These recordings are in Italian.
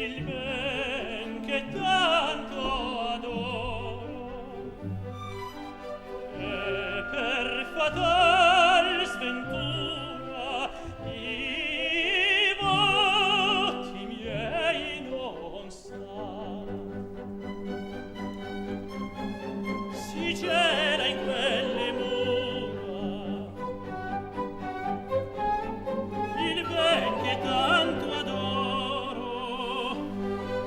il ben che tanto adoro, e per fatal sventura i voti miei non sa. Si c'era in quelle mura il ben che tanto adoro,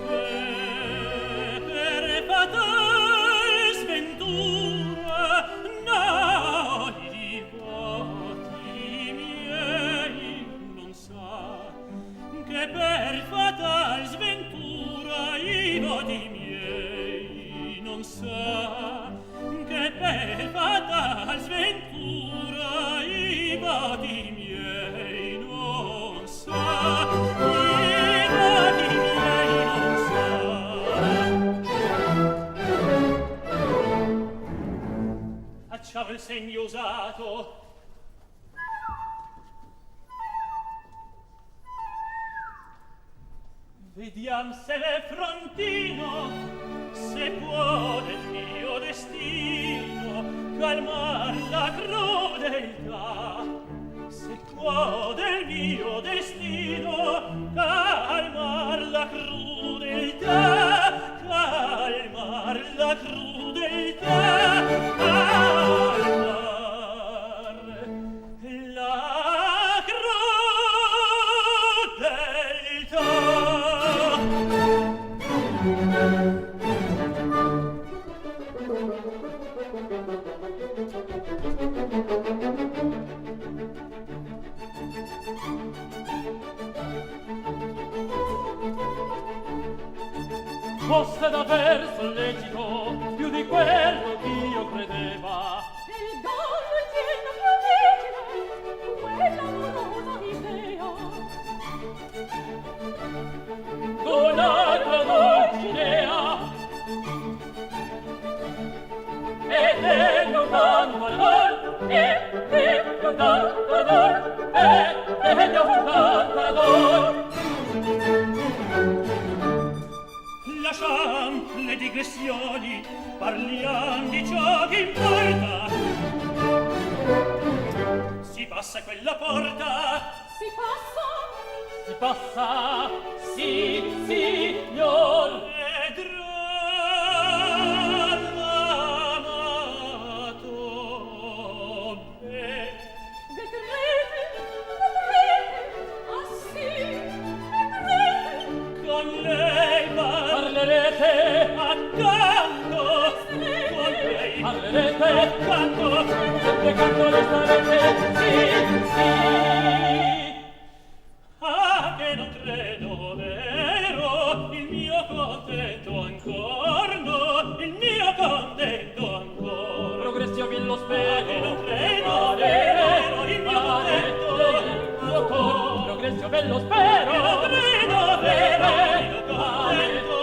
che per fatal sventura no, i voti miei non sa, che per fatal sventura i voti miei non sa, che per fatal sventura i voti miei non sa, i voti miei non sa. Acciava il segno usato, vediam se le frontino, se può del mio destino calmar la crudeltà, se può del mio destino calmar la crudeltà, calmar la crudeltà, calmar la crudeltà. Fosse d'aver sollecito più di quello che io credeva. Il gallo tiene più vigile quell'amorosa idea. Un'altra Dulcinea e te non tanto ador, e te non tanto ador, e te non tanto ador. Lasciam le digressioni, parliam di ciò che importa. Si passa quella porta, Si si passa, sì, signor. Parlerete accanto, con lei parlerete accanto, sempre accanto restarete, sì. Ah, che non credo vero, il mio contento ancor, no, il mio contento ancor. Progressio vi lo spero, che non credo vero, il mio contento ancor. Progressio ve lo spero, che non credo vero, il mio contento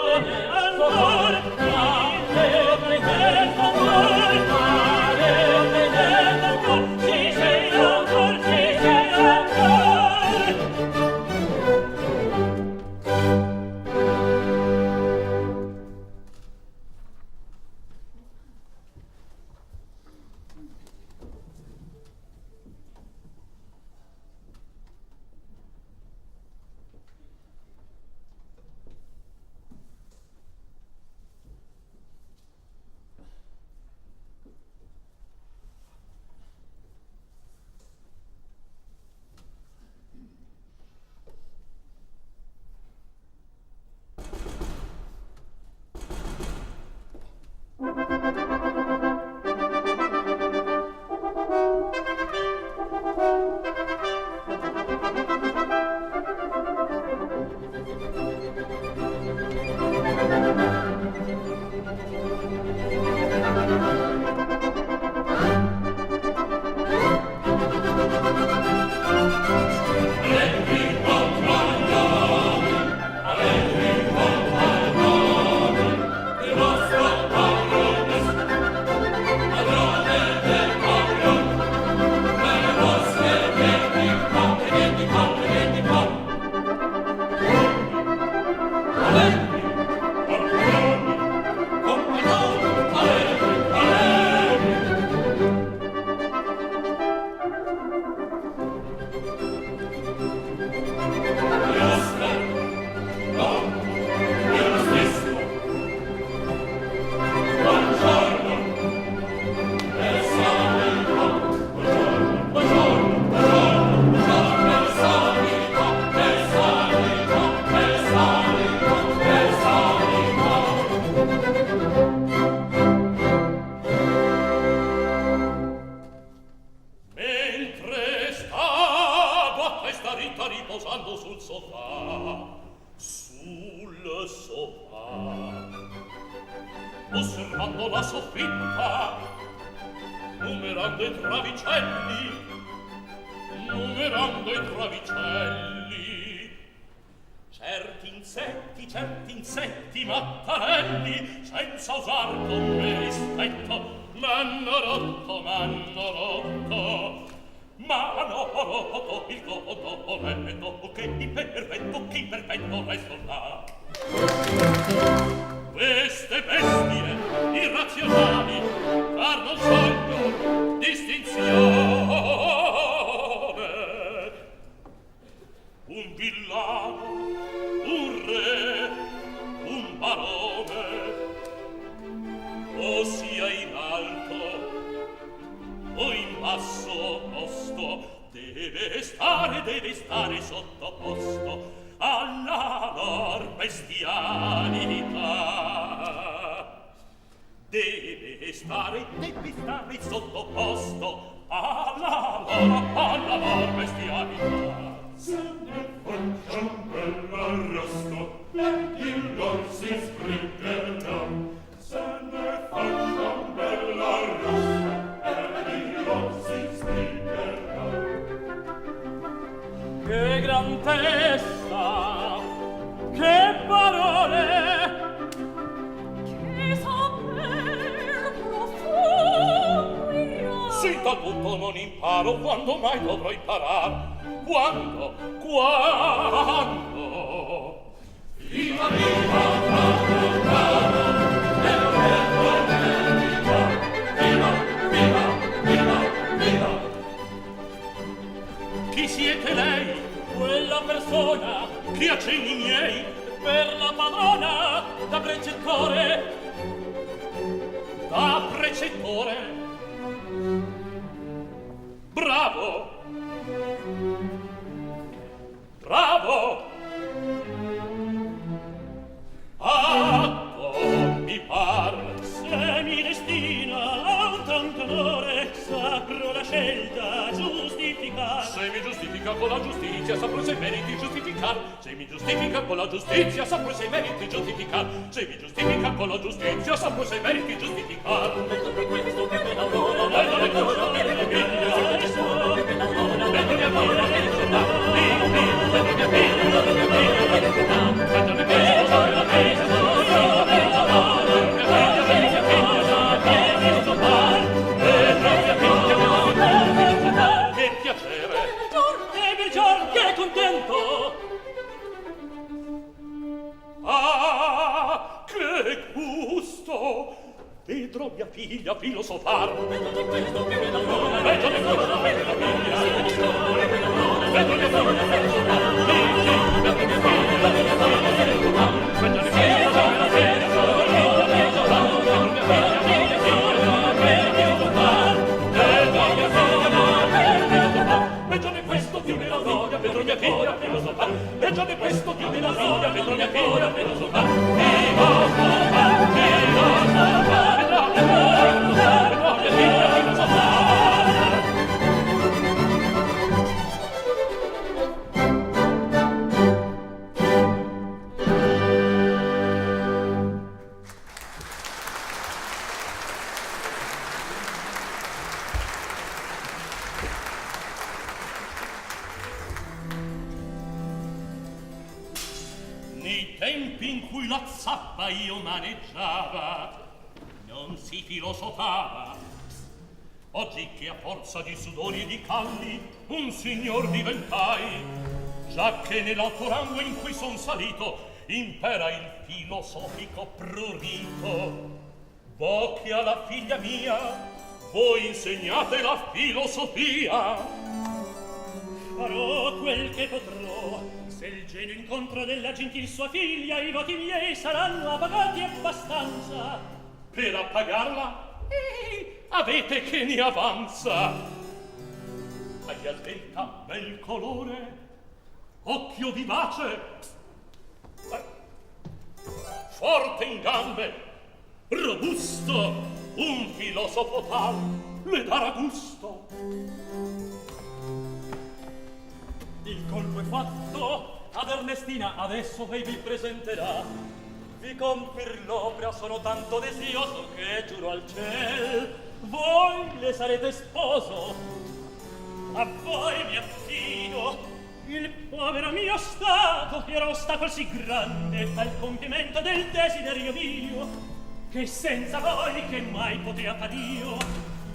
ancor. Male, pretendo ancor, male, pretendo ancor, sì, sei ancor, sì, sei ancor. sul sofà, osservando la soffitta, numerando i travicelli, certi insetti mattarelli, senza usar con me rispetto, m'hanno rotto il codoletto, che imperfetto resto là. Queste bestie irrazionali far non sogno distinzione. Un villano, un re, un barone, o sia in alto o in basso posto, deve stare sottoposto alla lor bestialità. Deve stare sottoposto alla lor bestialità. Se ne facciam bell'arrosto, il lor si sbrigherà. Se ne facciam bell'arrosto, il lor si sbrigherà. Che gran testa, che parole, Che saper profondo io. sì, dal tutto non imparo, quando mai dovrò imparar? Quando? Viva, chi siete lei? Quella persona Chi accenni miei? per la padrona da precettore. Da precettore? Bravo! Atto mi par, se mi destina un tanto onore, saprò la scelta giustificar. Se mi giustifica con la giustizia, saprò se meriti giustificar. Se mi giustifica con la giustizia, saprò se meriti giustificar. Se mi giustifica con la giustizia, saprò se meriti giustificar. Per questo che me l'aurora, Che piacere! che giorno, che contento. Ah, che gusto! Vedrò mia figlia filosofar. Vedo di questo che me l'aurora, Vedo di questo che mia figlia filosofar. Vedo di questo che mia Nei tempi in cui la zappa io maneggiava, non si filosofava. Oggi che a forza di sudori e di calli un signor diventai, già che nell'alto rango in cui son salito impera il filosofico prurito. Vo che alla figlia mia voi insegnate la filosofia. Farò quel che potrò, se il genio incontro della gentil sua figlia, i voti miei saranno appagati abbastanza. Per appagarla? Avete che ne avanza. Aglia svelta, bel colore, occhio vivace, forte in gambe, robusto, un filosofo tal le darà gusto. Il colpo è fatto, ad Ernestina adesso lei vi presenterà. Vi compir l'opera sono tanto desioso che giuro al ciel voi le sarete sposo. A voi mi affido. Il povero mio stato era ostacolo sì grande al compimento del desiderio mio, che senza voi che mai potea far io.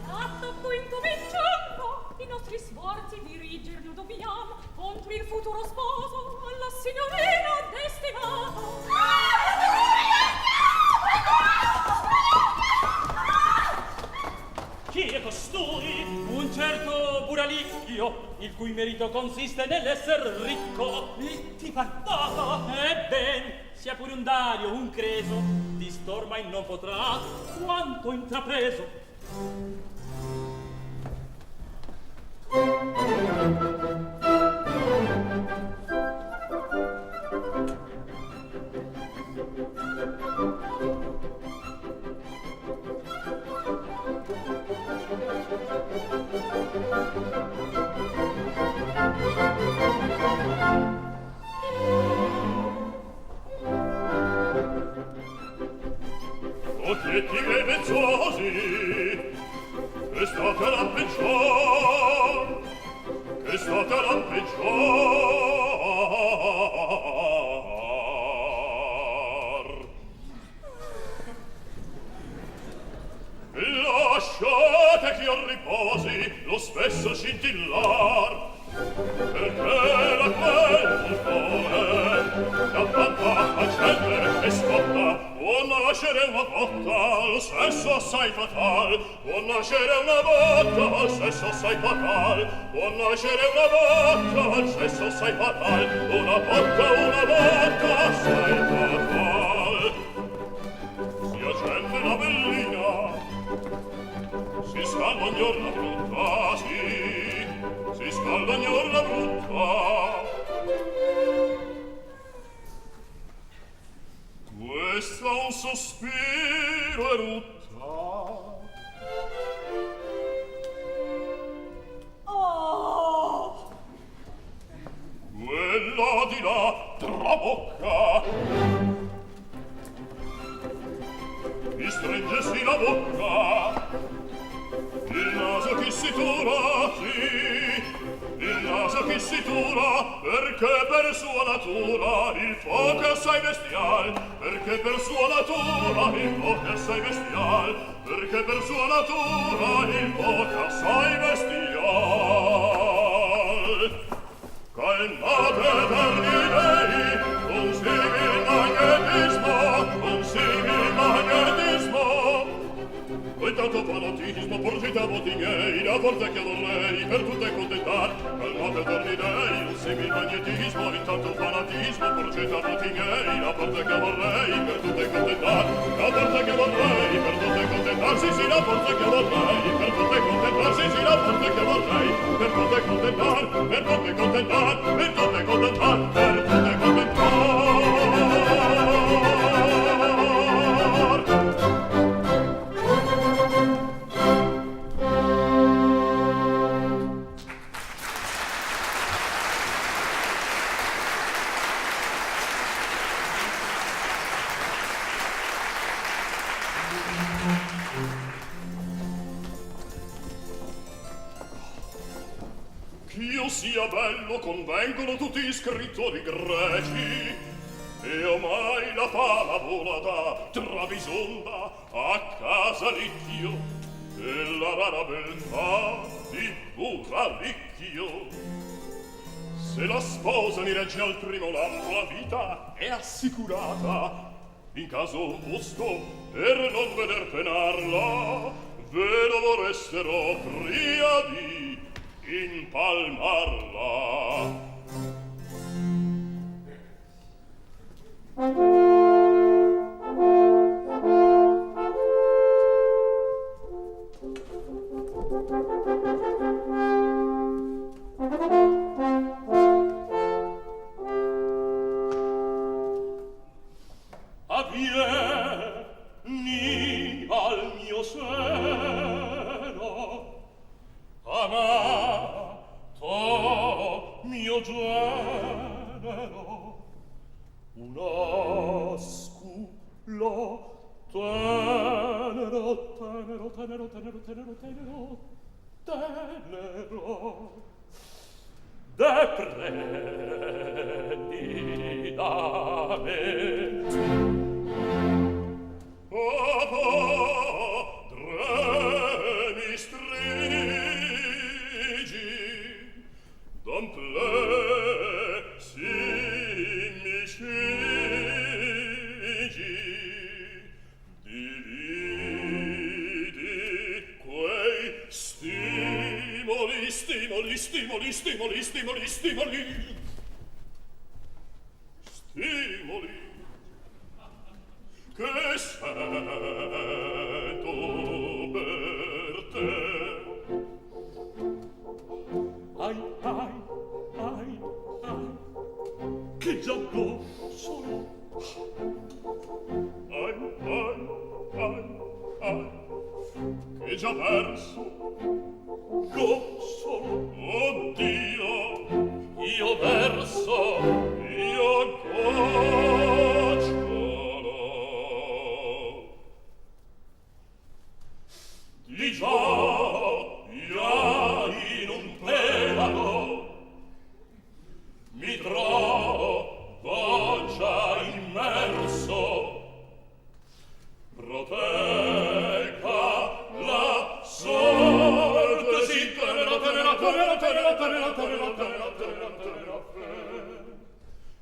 L'atto cui incominciamo, i nostri sforzi dirigerlo dobbiamo contro il futuro sposo alla signorina destinato. Chi è costui? Un certo Buralicchio, il cui merito consiste nell'esser ricco. Ti pardava? Ebben, sia pure un Dario, un Creso, di storma non potrà quanto intrapreso. Occhietti e vezzosi, che state la peggior, che state la peggior. Lasciate che io riposi lo spesso scintillar, perché la quel fulgore da tanta accende e scotta può nascere una botta lo stesso assai fatal, può nascere una botta lo stesso assai fatal, può nascere una botta lo stesso assai fatal, una botta assai fatal. Si accende la bellina, si scalda ogni or la brutta, si scalda ogni or la brutta. Questa un sospiro erutta. Oh! Quella di là tra bocca. Mi stringesti la bocca. Il naso che si tura, sì, il naso che si tura, perché per sua natura il fuoco è assai bestial, perché per sua natura il fuoco è assai bestial, perché per sua natura il fuoco è assai bestial. Calmate terminei, un simil magnetismo, poi tanto fanatismo porgete a voti miei, la forza che vorrei per tutte contentar. Calmate terminei, un simil magnetismo, intanto fanatismo porgete a voti miei, la forza che vorrei per tutte contentar. La forza che vorrei per tutte contentar, sì sì, la forza che vorrei per tutte contentar, sì sì, la forza che vorrei per tutte contentar, per tutte contentar, per tutte contentar, per tutte contentar. Ch'io sia bello convengono tutti gli scrittori greci, e ormai la fama vola da Travisonda a Casalicchio, e la rara beltà di Buralicchio. Se la sposa mi regge al primo lampo la vita è assicurata, in caso opposto per non veder penarla ve lo vorrestero pria di impalmarla. Avvieni al mio seno, amato mio genero, un osculo tenero, tenero, tenero, tenero, tenero, tenero, tenero, de prendi da me. Padre mi strigi, don plesi mi scigi, dividi quei stimoli, stimoli, stimoli, stimoli, stimoli, stimoli, stimoli, che sento per te. Ai, ai, ai, ai, che già sono. Ai, ai, ai, ai, che già verso. Sono. Oddio, io verso, io gocciolo. Di gioia in un pelago mi trovo già immerso. Protegga la sorte, si tenera, tenera, tenera, tenera, tenera, tenera, tenera, tenera, tenera,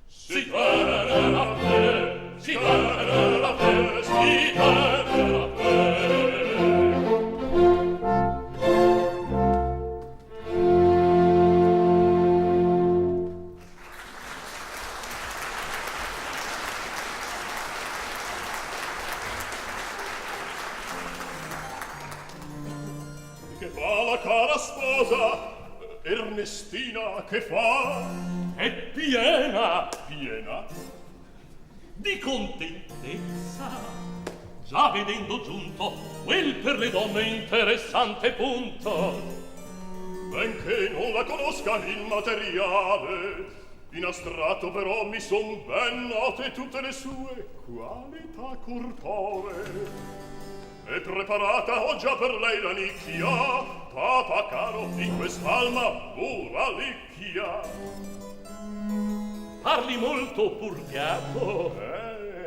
si tenera a te, si tenera a te, si tenera a te. Che fa la cara sposa? Ernestina che fa? È piena Piena? di contentezza, già vedendo giunto quel per le donne interessante punto. Benché non la conosca in materiale, in astratto però mi son ben note tutte le sue qualità corporee. E preparata ho già per lei la nicchia, papa caro, di quest'alma pura licchia. Parli molto purgato.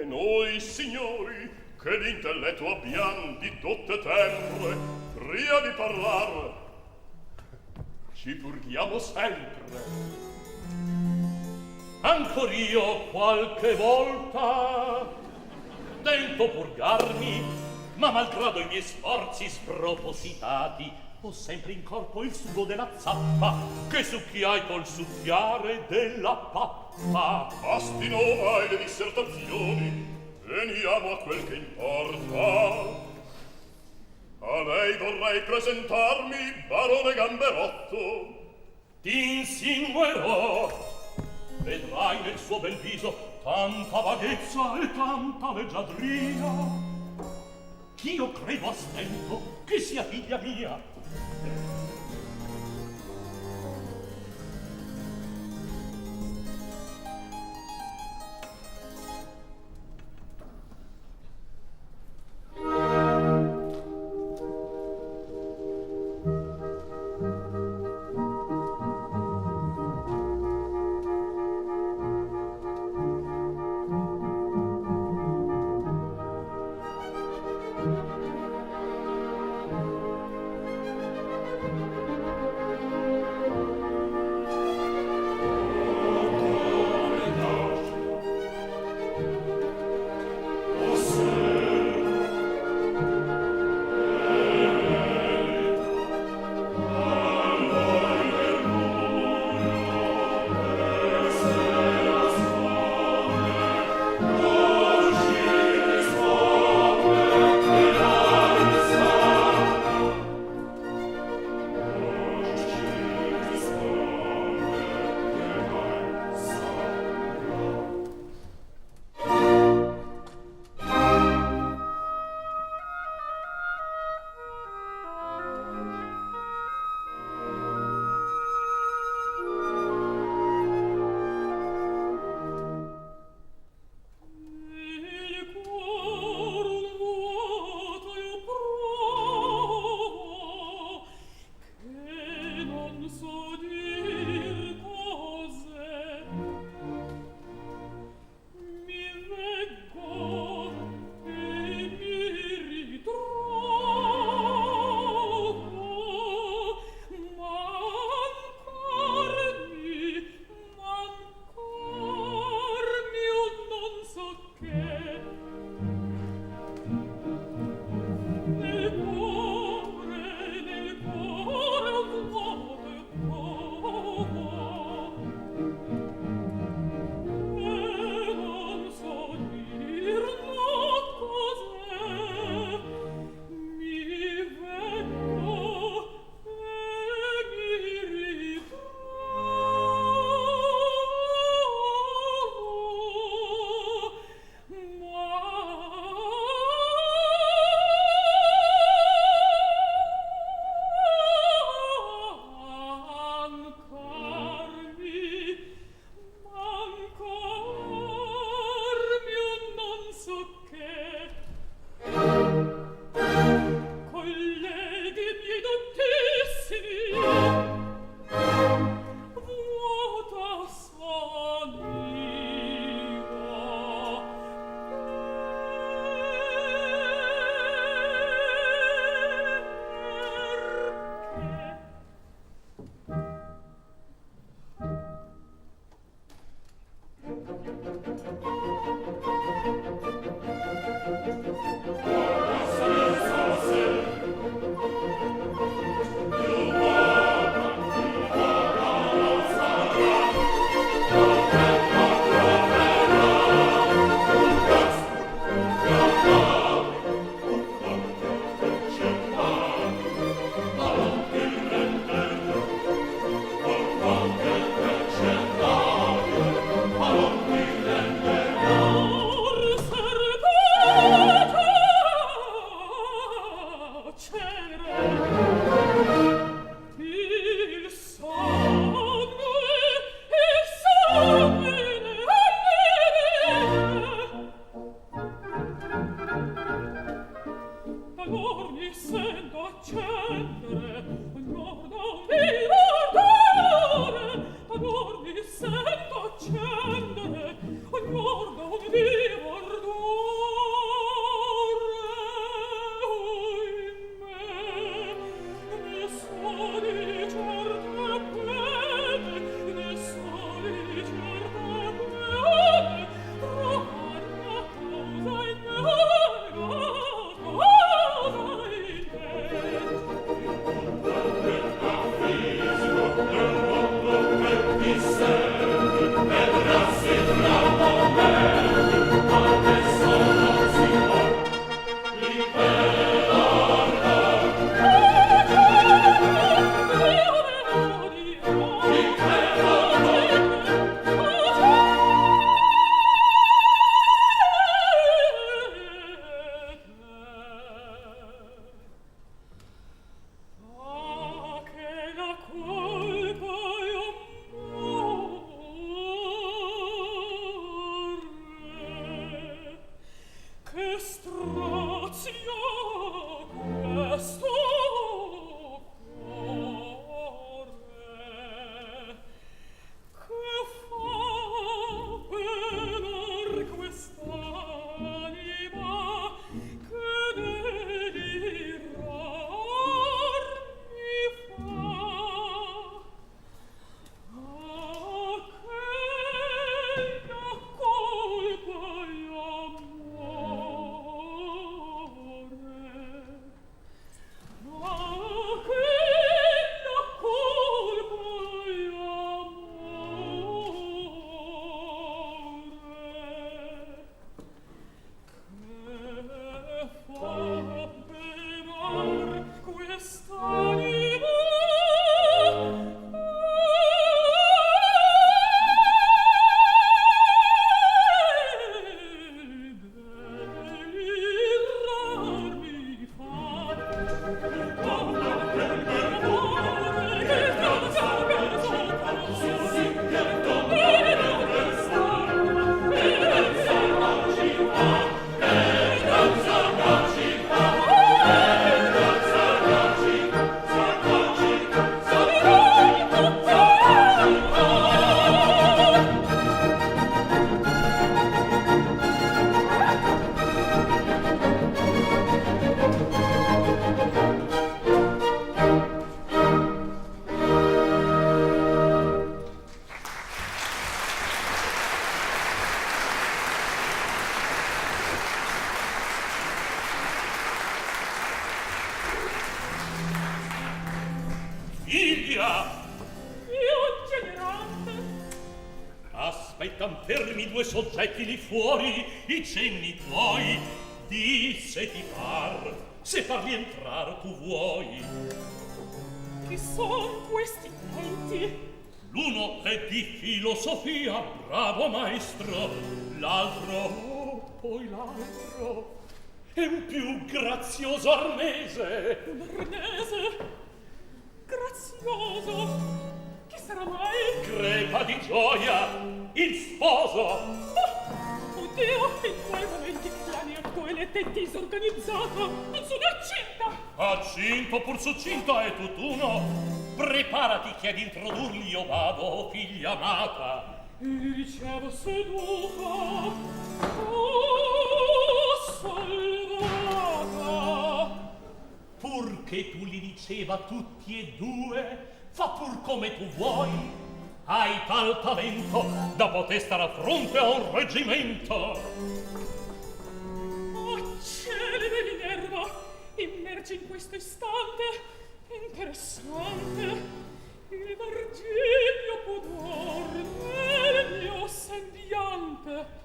Noi signori, che l'intelletto abbiam di dotte temple, pria di parlar, ci purghiamo sempre. Ancor io qualche volta tento purgarmi, ma malgrado i miei sforzi spropositati, ho sempre in corpo il sugo della zappa, che succhiai col succhiare della pappa. Bastino ormai le dissertazioni, veniamo a quel che importa. A lei vorrei presentarmi, barone Gamberotto. Ti insinuerò, vedrai nel suo bel viso tanta vaghezza e tanta leggiadria, ch'io credo a stento che sia figlia mia. fermi due soggetti lì fuori, i cenni tuoi, di se ti par, se farli entrar tu vuoi. Chi son questi tenti? L'uno è di filosofia, bravo maestro, l'altro, poi l'altro, è un più grazioso arnese. Un arnese? Grazioso? Chi sarà mai? Crepa di gioia, il sposo. Oddio, in quei momenti l'aniaco e le tenti disorganizzato, non sono accinta! Accinto pur succinto è tutt'uno. Preparati che ad introdurli io vado, figlia amata. E li ricevo seduta, oh, salvata. Pur che tu li riceva tutti e due, fa pur come tu vuoi. Hai tal talento da poter stare a fronte a un reggimento. Oh, cieli di Minerva, immergi in questo istante. Interessante, il Virgilio pudor nel mio sembiante.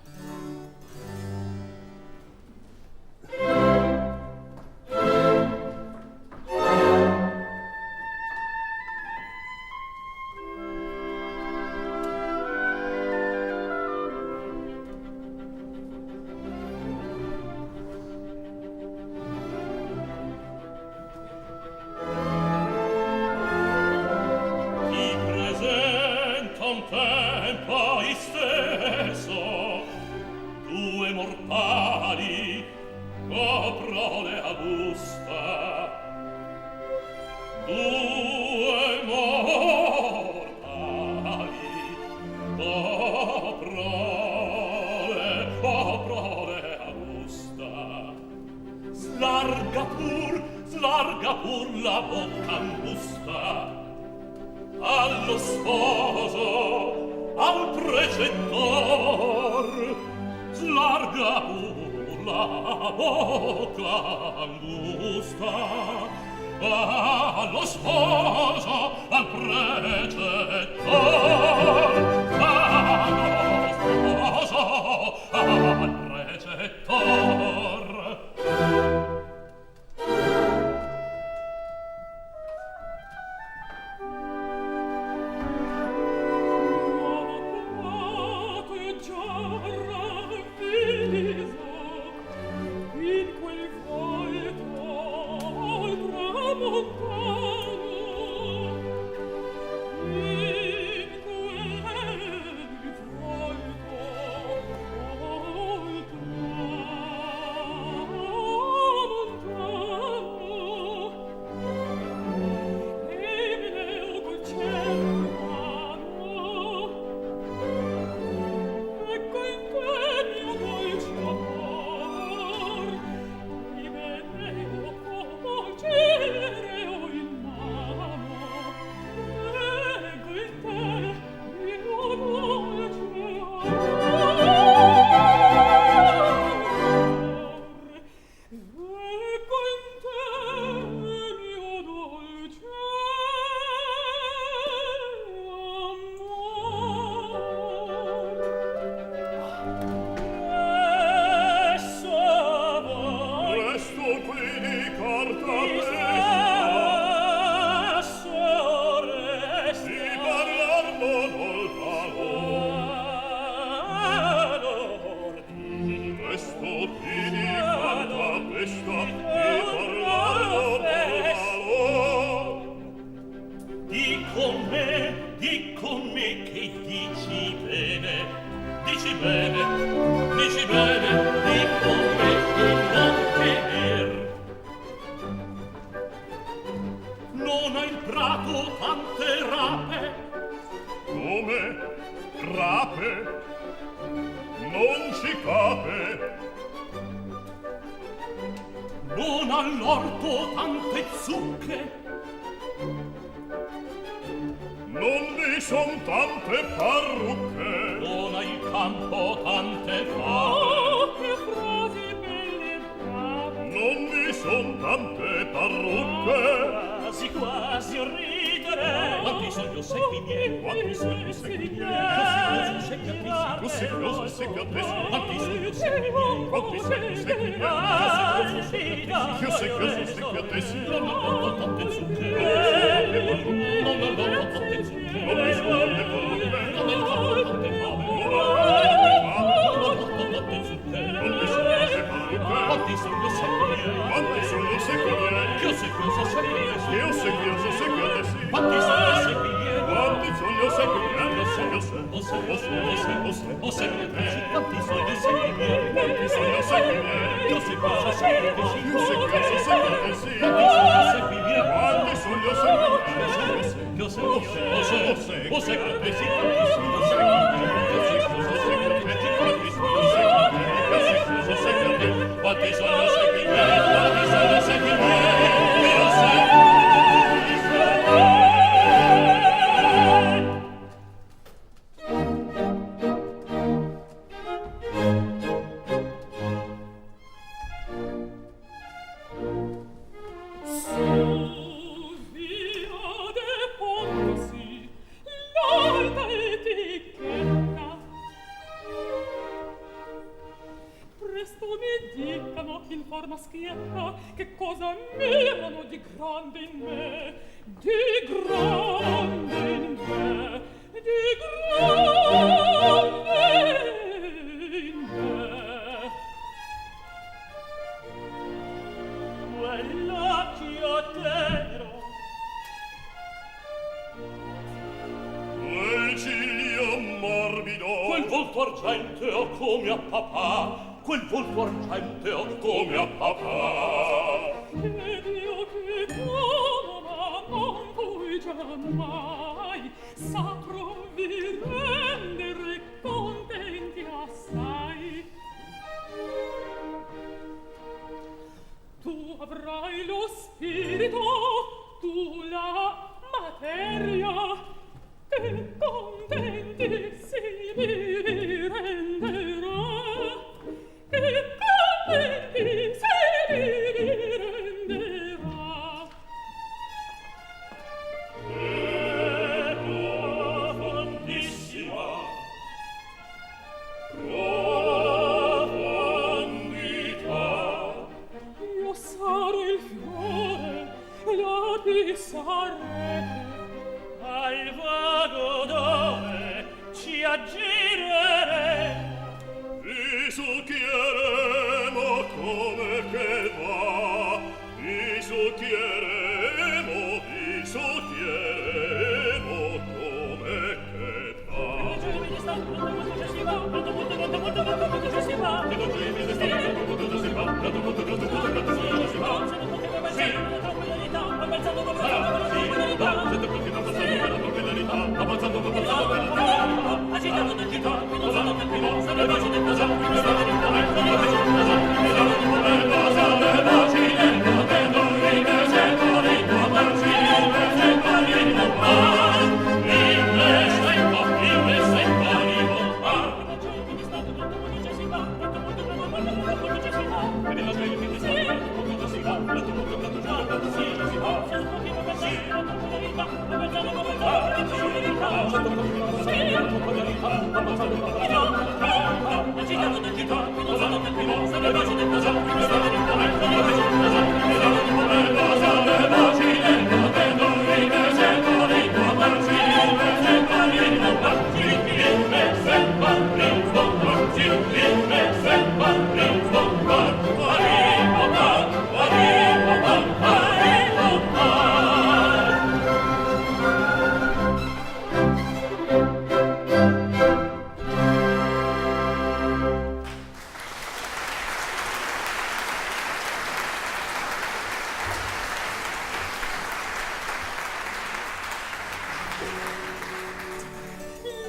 Slarga pur la bocca angusta allo sposo, al precettor. Slarga pur la bocca angusta allo sposo, al precettor. Allo sposo, al precettor. segui miei, quanti sogni segui miei, così cosa segui a te, quanti sogni segui miei, quanti sogni segui miei, io sei cosa segui a te, sì, non mi quanti sogni segui miei, quanti sogni segui miei, io sei cosa segui a te, io sei cosa segui a te, sì, quanti sogni segui miei, quanti sogni segui miei, io sei quanti sogni segui miei, quanti sogni segui miei, io sei cosa segui a te, io sei cosa segui a te, sì, quanti sogni segui miei, quanti sogni segui miei, io sei quanti sogni segui a te, sì, quanti sogni segui miei, io sei cosa segui a te, quanti sogni segui miei, io sei cosa segui a te, quanti sogni segui miei, quanti sogni segui miei, io sei schietta, che cosa mirano di grande in me, di grande in me, di grande in me. Quell'occhio tenero, quel ciglio morbido, quel volto argenteo come a papà, quel volto argenteo come a papà. Ed io che t'amo, ma non puoi giammai, saprò vi rendere contenti assai. Tu avrai lo spirito, tu la materia, che contenti si mi renderà. Che contenti si mi renderà. profondissima, profondità, Io sarò il fiore, la pissarrete, al vago odore ci aggireremo. vi succhieremo come che va, vi succhieremo come che va.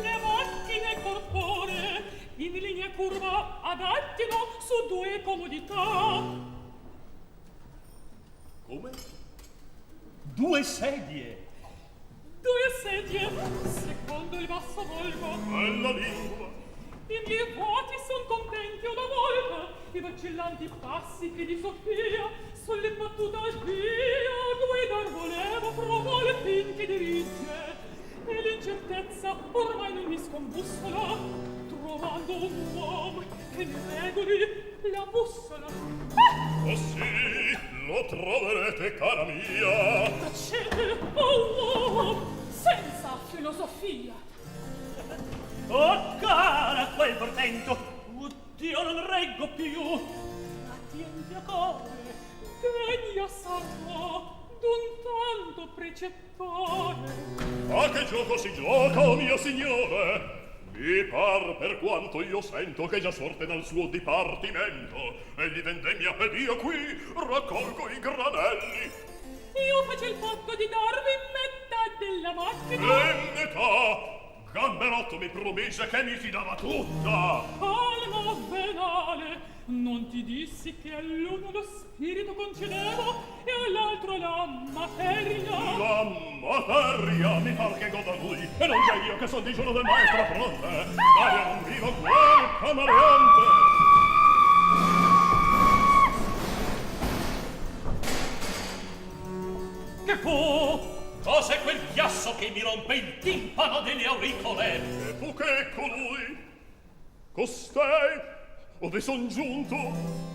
le macchine corporee in linea curva adattino su due comodità. Come? Due sedie. Due sedie, secondo il basso volgo. Bella lingua, I miei voti son contenti una volta, i vacillanti passi che di Sofia sull'imbattuta via guidar volevo provo il fin che dirige. E l'incertezza ormai non mi scombussola, trovando un uomo che mi regoli la bussola. Oh sì, lo troverete, cara mia. Tacete, oh uomo, senza filosofia. Oh, cara, quel portento! Oddio, non reggo più! Attienti a core! Degna sarò d'un tanto precettore. A che gioco si gioca, o mio signore? Mi par, per quanto io sento, che già sorte dal suo dipartimento. Egli vendemmia ed io qui raccolgo i granelli. Io fece il patto di darvi metà della macchina. E metà? Gamberotto mi promise che mi fidava tutta. Alma venale, non ti dissi che all'uno lo spirito concedevo e all'altro la materia? La materia mi par che goda lui, e non già io che son digiuno del maestro a fronte. Dai a un vivo quel camaleonte. Che fu? Cos'è quel chiasso che mi rompe il timpano delle auricole? E fu che colui? Costei? Ove son giunto?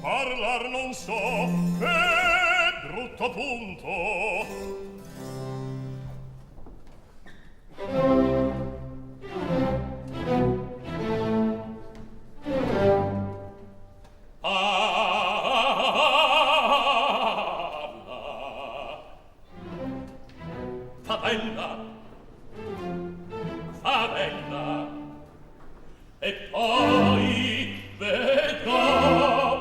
Parlar non so. E brutto punto. Favella, favella, e poi vedrò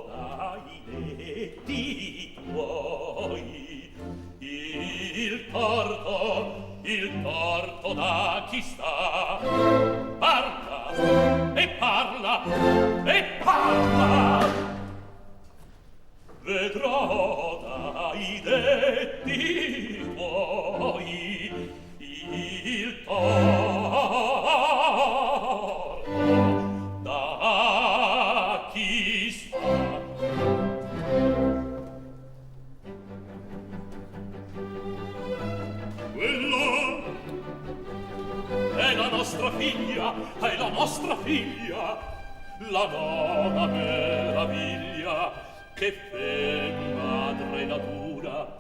dai detti tuoi il torto da chi sta. Parla e parla e parla, vedrò dai detti tuoi il torto da chi sta. Quella È la nostra figlia, è la nostra figlia, la nona meraviglia che fe madre natura,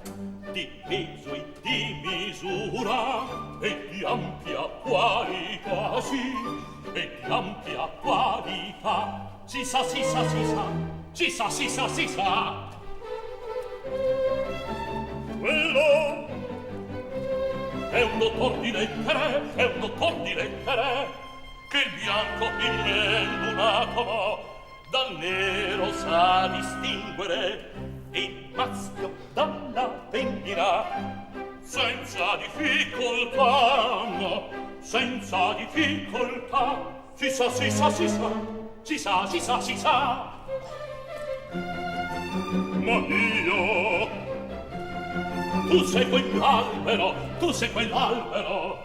di peso e di misura e di ampia qualità, sì, e di ampia qualità. Si sa, si sa, si sa, si sa, si sa, si sa. quello È un dottor di lettere, è un dottor di lettere, che il bianco illuminato dal nero sa distinguere e il maschio dalla femmina senza difficoltà, no, senza difficoltà. Si sa, si sa, si sa, si sa, si sa, si sa. ma io Tu sei quell'albero, tu sei quell'albero,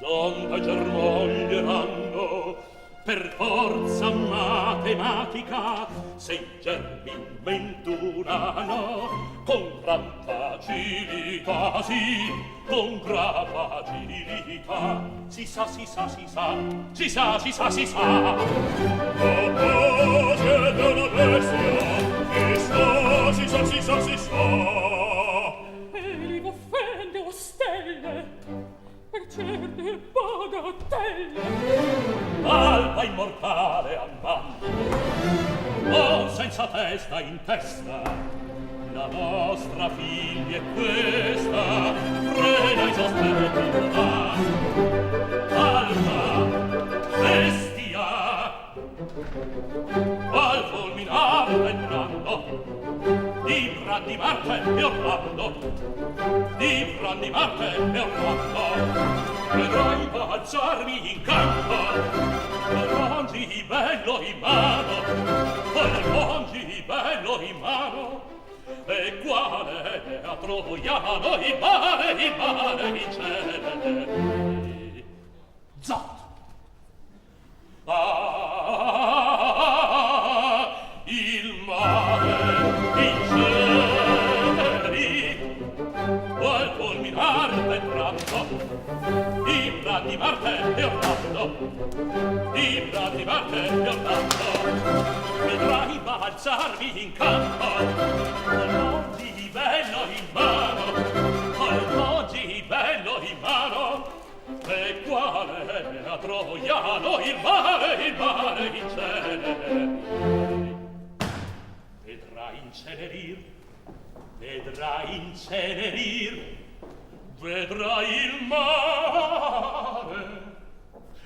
donde germoglieranno per forza matematica sei germi venturano con gran facilità, sì, con gran facilità. Si sa, si sa, si sa, si sa, si sa, si sa. oh, siete una bestia. Si sa, si sa, si sa, si sa. Egli v'offende o stelle, per certe bagatelle. Alba immortale andando, oh senza testa in testa, la nostra figlia è questa, frena i sospetti da. Alba, bestia, al fulminare del brando, di Brandi Marte e Orlando, di Brandi Marte e Orlando, vedrai balzarmi in campo, porgi bello in mano, porgi bello in mano, e quale a Troiano il mare vincere. Zot! Il mare vincere, vuol fulminare d'estate e Orlando, vedrai balzarmi in campo, col mogi bello in mano, col mogi bello in mano, e quale a Troiano il mare incenerir. Vedrai incenerir, vedrai incenerir, vedrai il mare,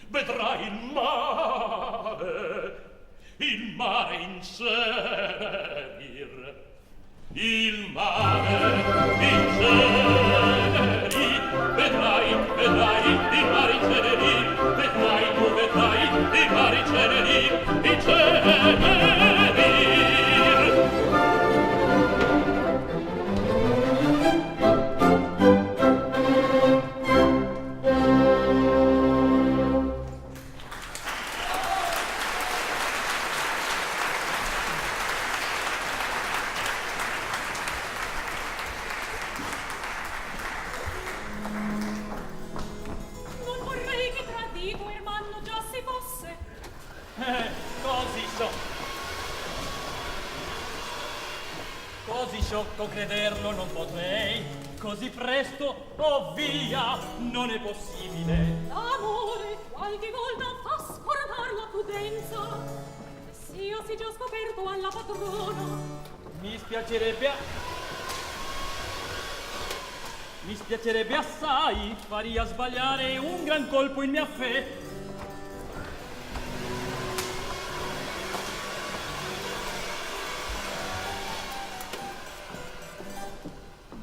vedrai il mare incenerir, il mare incenerir, vedrai il mare incenerir, vedrai il mare incenerir, incenerir. Così sciocco crederlo non potrei, così presto, oh via, non è possibile. L'amore qualche volta fa scordar la prudenza, e sia si già scoperto alla padrona. Mi spiacerebbe assai, faria sbagliare un gran colpo in mia fe.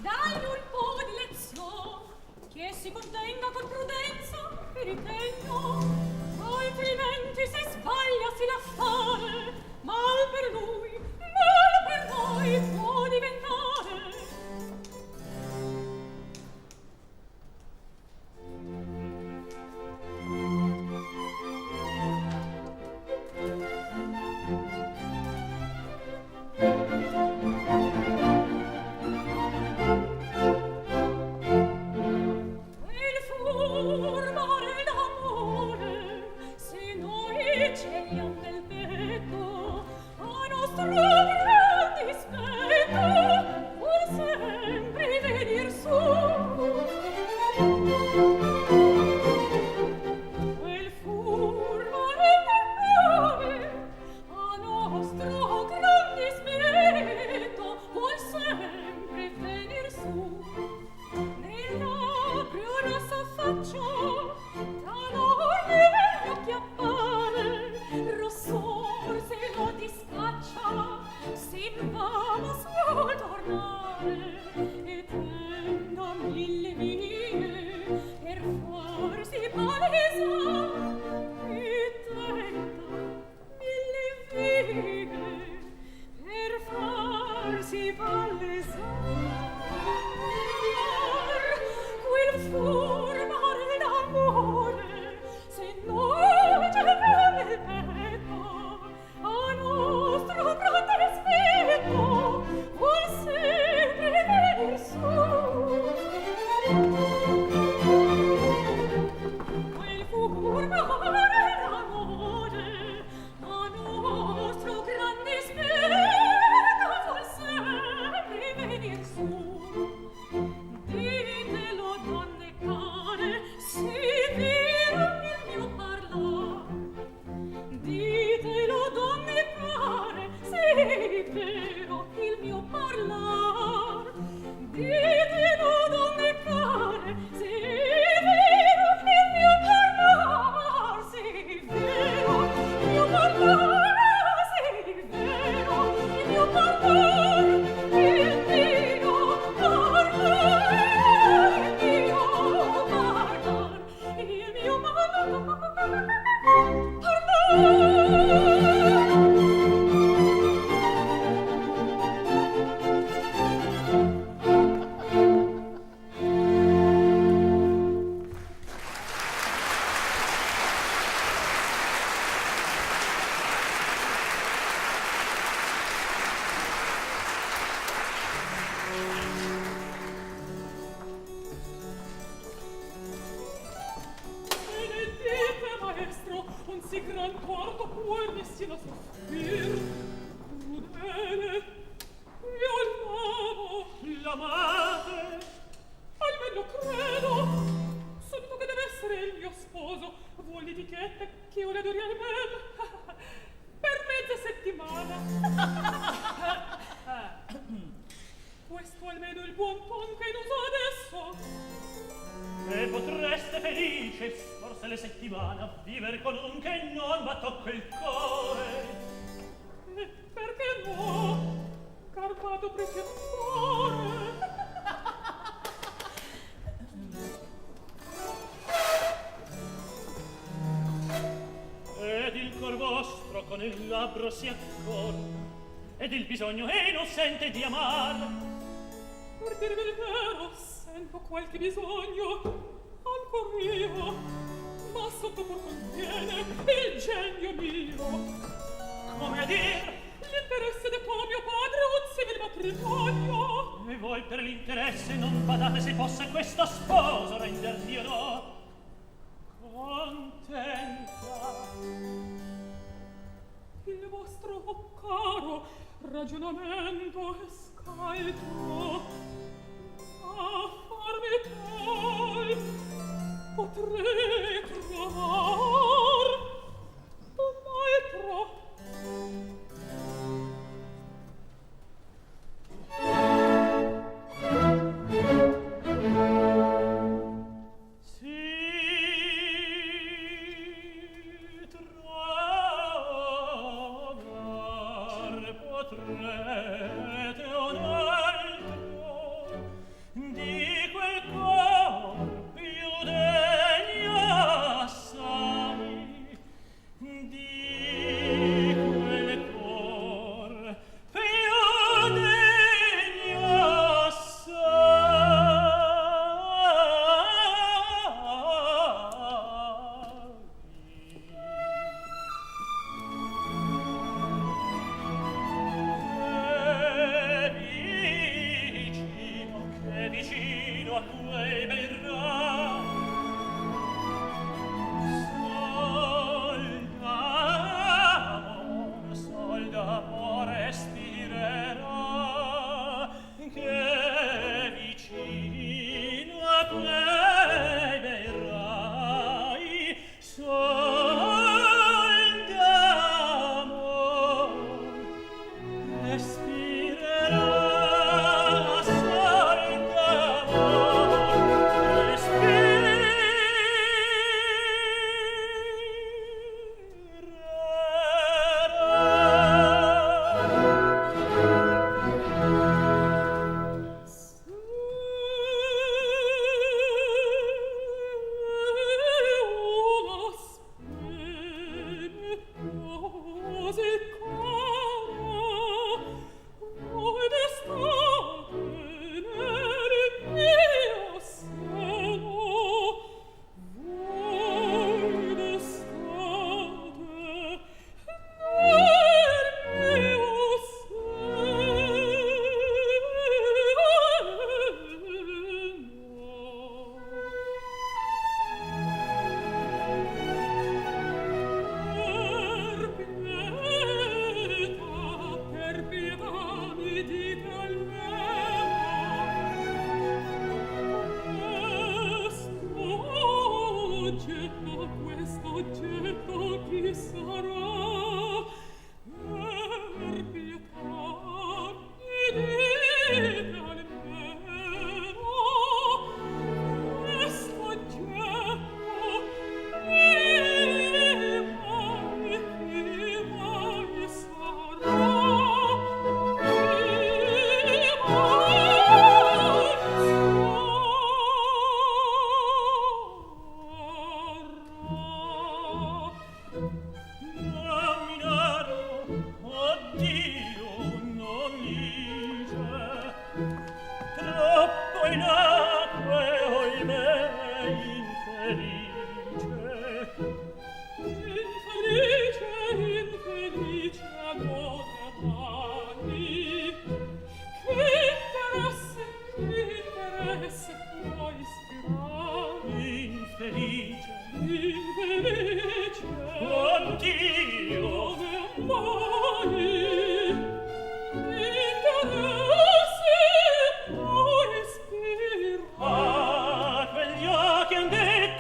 Dagli un po' di lezione, che si contenga con prudenza e ritegno, altrimenti se sbaglia si la fare, mal per lui, mal per noi può diventare. Un si gran quarto per mezza settimana. Questo almeno il buon ton che non so adesso. E potreste felice, forse le settimane, a vivere con un che non va tocco il cuore. Perché no? Carpato precettore. Ed il cor vostro con il labbro si accorre, ed il bisogno è innocente di amar. Per dirvi il vero, sento qualche bisogno, ancor io, ma sotto pur conviene il genio mio. Come a dir? L'interesse de tuo mio padre un simil matrimonio. E voi per l'interesse non badate se fosse questo sposo rendermi o no. Contenta. Il vostro caro ragionamento è scaltro. A farmi tal potrei trovar un altro.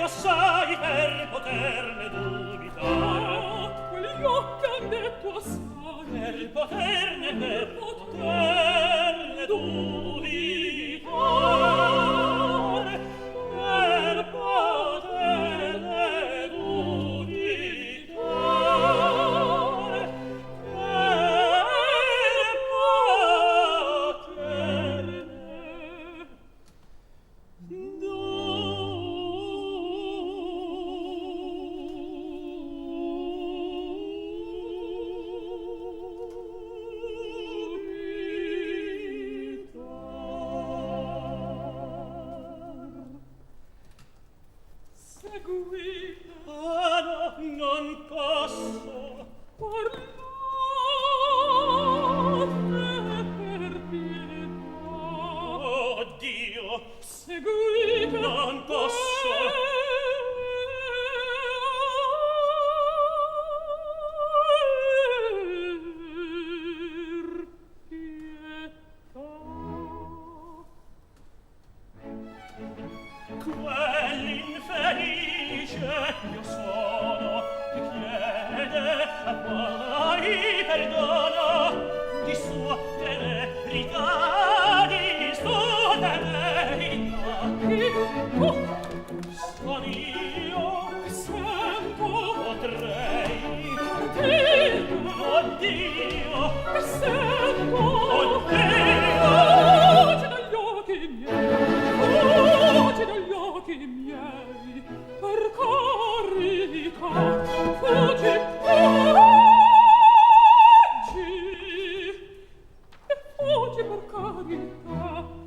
Assai per poterne dubitare. per poterne dubitare, per poterne dubitare, non posso parlare per pietà. Oh Dio, seguite, non posso quell'infelice io sono che chiede a mai perdono di sua temerità, di sua temerità. Son io che sento potrei oddio che sento oddio voce dagli occhi miei per carità fuggi per carità.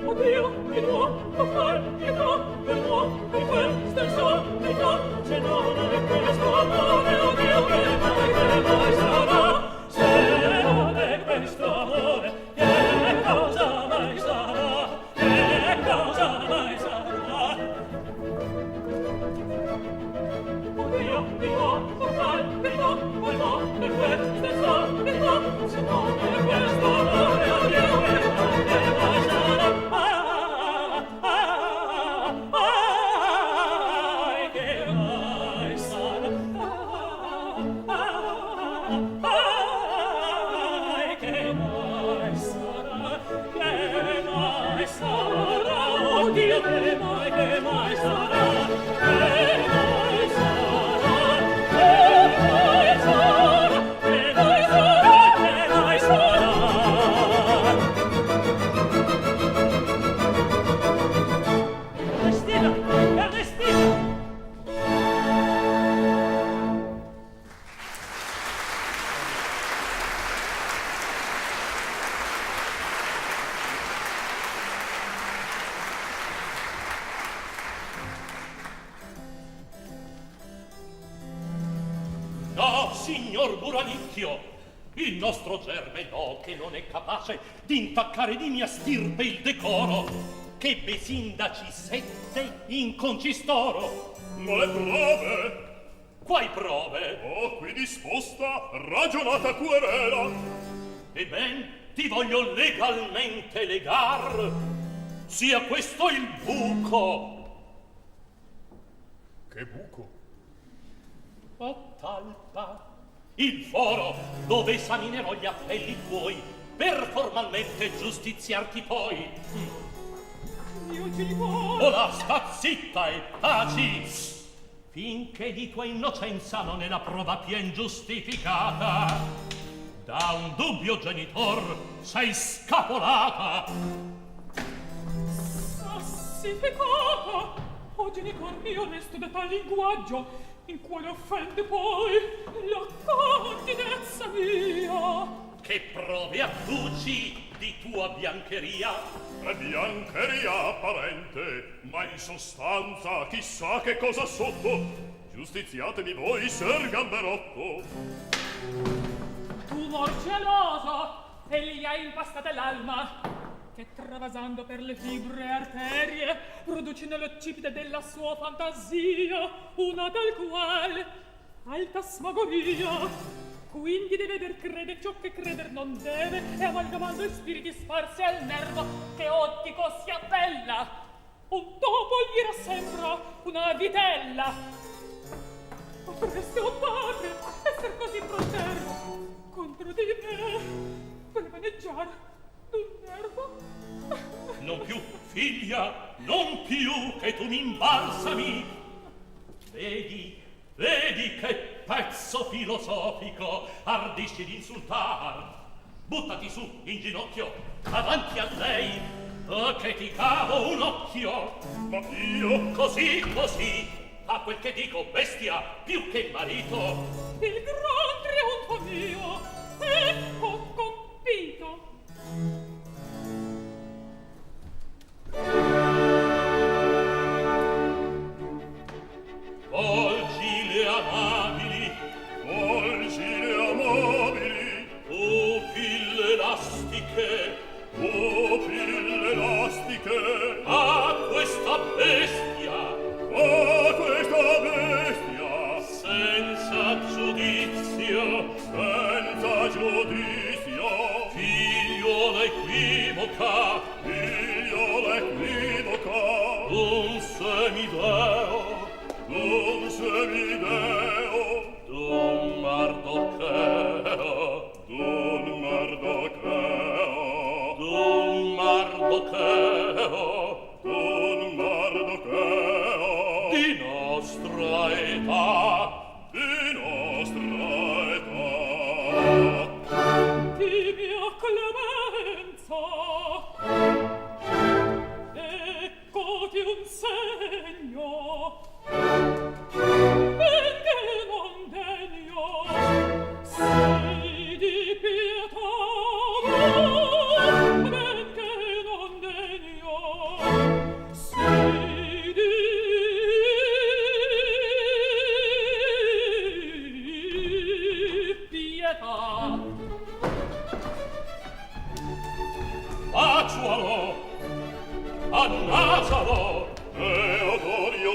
Oddio, di nuovo far pietà per l'uomo di questa insonnia, se non è questo amore, oddio che mai sarà, se non è questo amore, che cosa mai sarà, che cosa mai sarà. Oddio, di nuovo far pietà per l'uomo di questa insonnia, se non è questo amore, oddio che mai sarà. Oddio che mai sarà, che mai sarà, che mai sarà, che mai sarà, che mai sarà. Ernestina, Ernestina. Signor Buranicchio, il nostro germe no, che non è capace d'intaccare di mia stirpe il decoro, che ebbe sindaci 7 in concistoro. Ma le prove? Quai prove? Ho qui disposta ragionata querela. E ben, ti voglio legalmente legar, sia questo il buco. Che buco? O talpa, il foro dove esaminerò gli appelli tuoi per formalmente giustiziarti poi. Io ci vuoi. Ola, sta zitta e taci, finché di tua innocenza non è la prova pien giustificata. Da un dubbio genitor sei scapolata. Sassificata. O genitor mio resto da tal linguaggio, in quale offende poi la continenza mia. Che prove adduci di tua biancheria? Biancheria apparente, ma in sostanza chissà che cosa sotto. Giustiziatemi voi, ser gamberotto. Tumor geloso, e gli hai impastate l'alma, che travasando per le fibre e arterie produce nell'occipite della sua fantasia una tal quale alta smagoria. Quindi deve veder crede ciò che creder non deve, e amalgamando i spiriti sparsi al nervo che ottico si appella. Un topo gli rassembra una vitella. potreste, o padre, esser così protervo contro di me per vaneggiare d'un nervo? Non più, figlia, non più che tu mi imbalsami. Vedi che pezzo filosofico ardisci d'insultar. Buttati su, in ginocchio, avanti a lei, che ti cavo un occhio. Ma io? Così, a quel che dico, bestia, più che marito. Il gran trionfo mio è compito. Volgi le amabili, pupille elastiche, a questa bestia, senza giudizio, figliuola equivoca, d'un semideo, d'un Mardocheo, di nostra età. Di mia clemenza eccoti un segno benché non degno sei di pietà, benché non degno sei di pietà. Baciualo, annasalo, Teodorio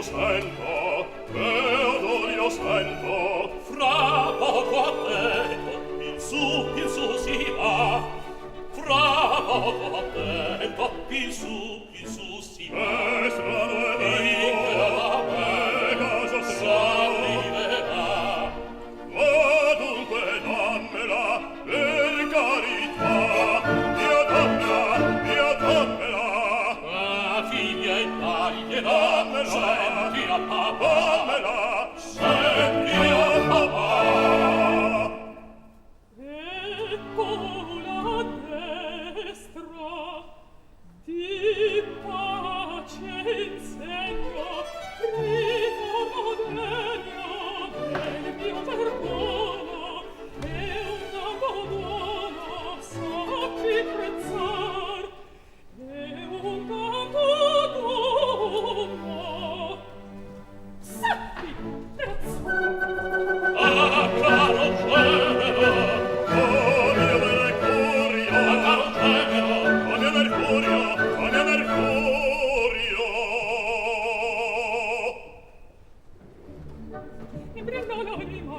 sento, fra poco a te, in su si va, fra poco a te, in su si va, in caso s'arriverà. Dunque dammela, per carità, Dio dammela, Figlia e tagliela, senti a papà, senti a papà. Ecco la destra di pace insegno, ritorno degno del mio perdono e un dono sappi prezzar e un tanto dono sappi prezzar. Caro genero, mio Mercurio, caro genero, mio Mercurio. Mi brilla l'anima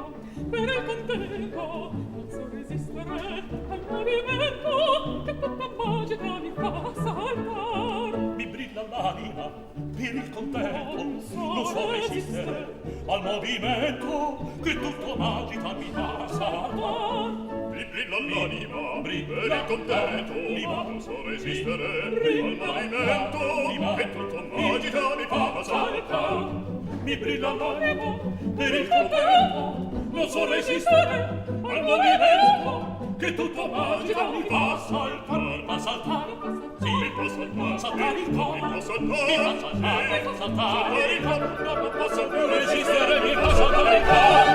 per il contento, non so resistere al movimento che tutta magica mi fa saltar. mi brilla l'anima per il contento, non so resistere al movimento che tutto m'agita mi fa saltar. Mi brilla l'anima per il Brilla contento, l'anima, non so resistere al brilla movimento l'anima, che tutto m'agita mi fa saltar. Mi brilla l'anima per il contento, non so resistere al movimento che tutto m'agita mi fa saltar, fa saltare, sì, Mi fa saltare, saltare il cor, mi fa mi saltare, fa saltare, sì. saltare il cor, non posso più resistere, mi fa saltare il cor,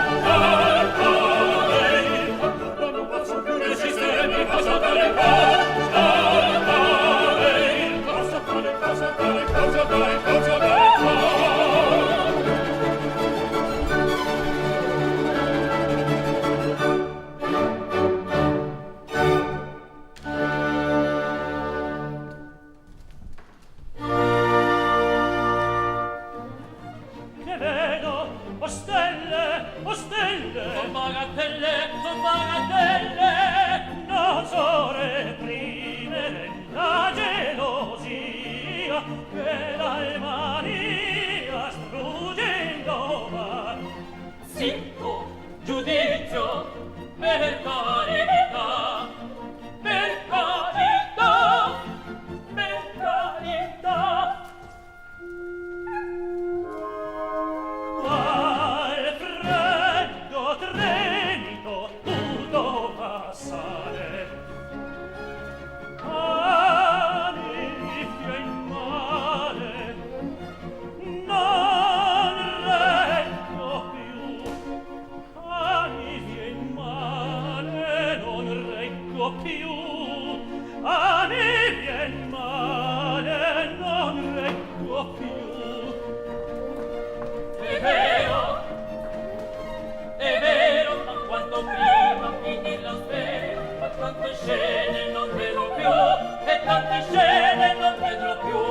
non posso più resistere, mi fa saltare il cor, saltare il cor, saltare il cor, saltare il cor, saltare il cor. Che vedo, o stelle, Son bagatelle, non so reprimere la gelosia che dal mania struggendo va. zitto, giudizio, per carità, per carità, per carità. Qual freddo tremito tutto passare, anifia in mare, non reggo più, anifia in mare, non reggo più, anifia in mare, non reggo più. È vero, ma quanto prima finir la spera, ma tante scene non vedrò più, e tante scene non vedrò più.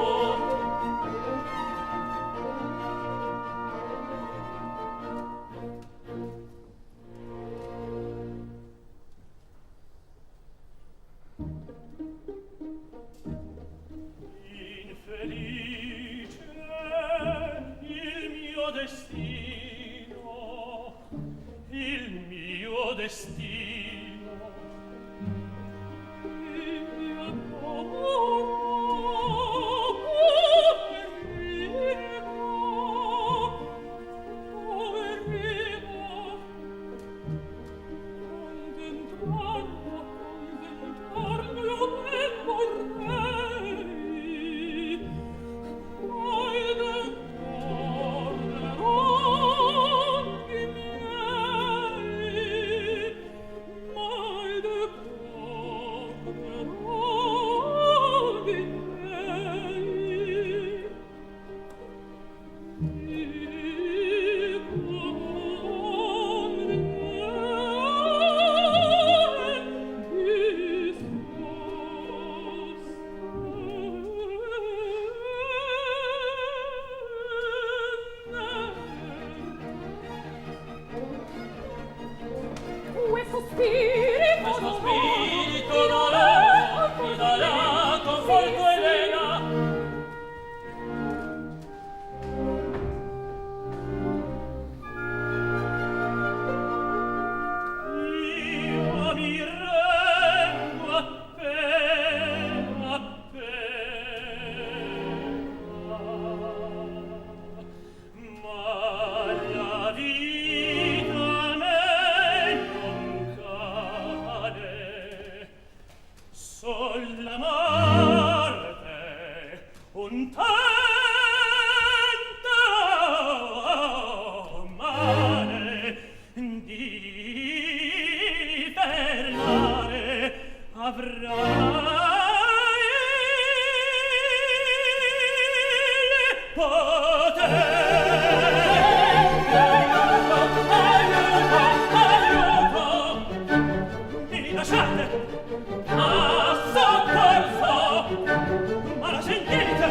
Infelice il mio destino, il mio destino. Io poverino, contentarlo io ben vorrei, mai decorrerò i miei, mai decorrerò i miei. Questo spirito non è, mi darà conforto Elena. Io mi rengo appena, ma la vita me non cade, sol la morte un tento male di fermare avrai il potere. Aiuto, mi lasciate a soccorso, ma la sentite?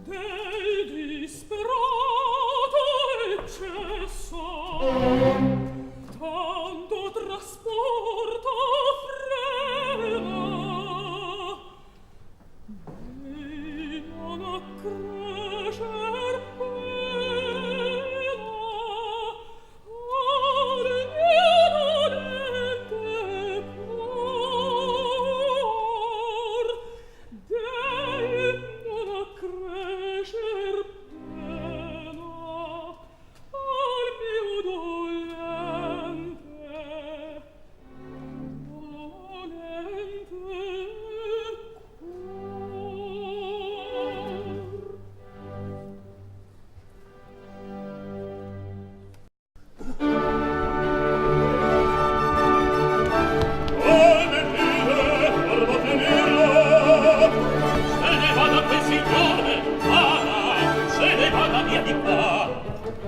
Del disperato eccesso, tanto trasporto frena, non accrescer pena al mio dolente cor, dei non accrescer pena al mio dolente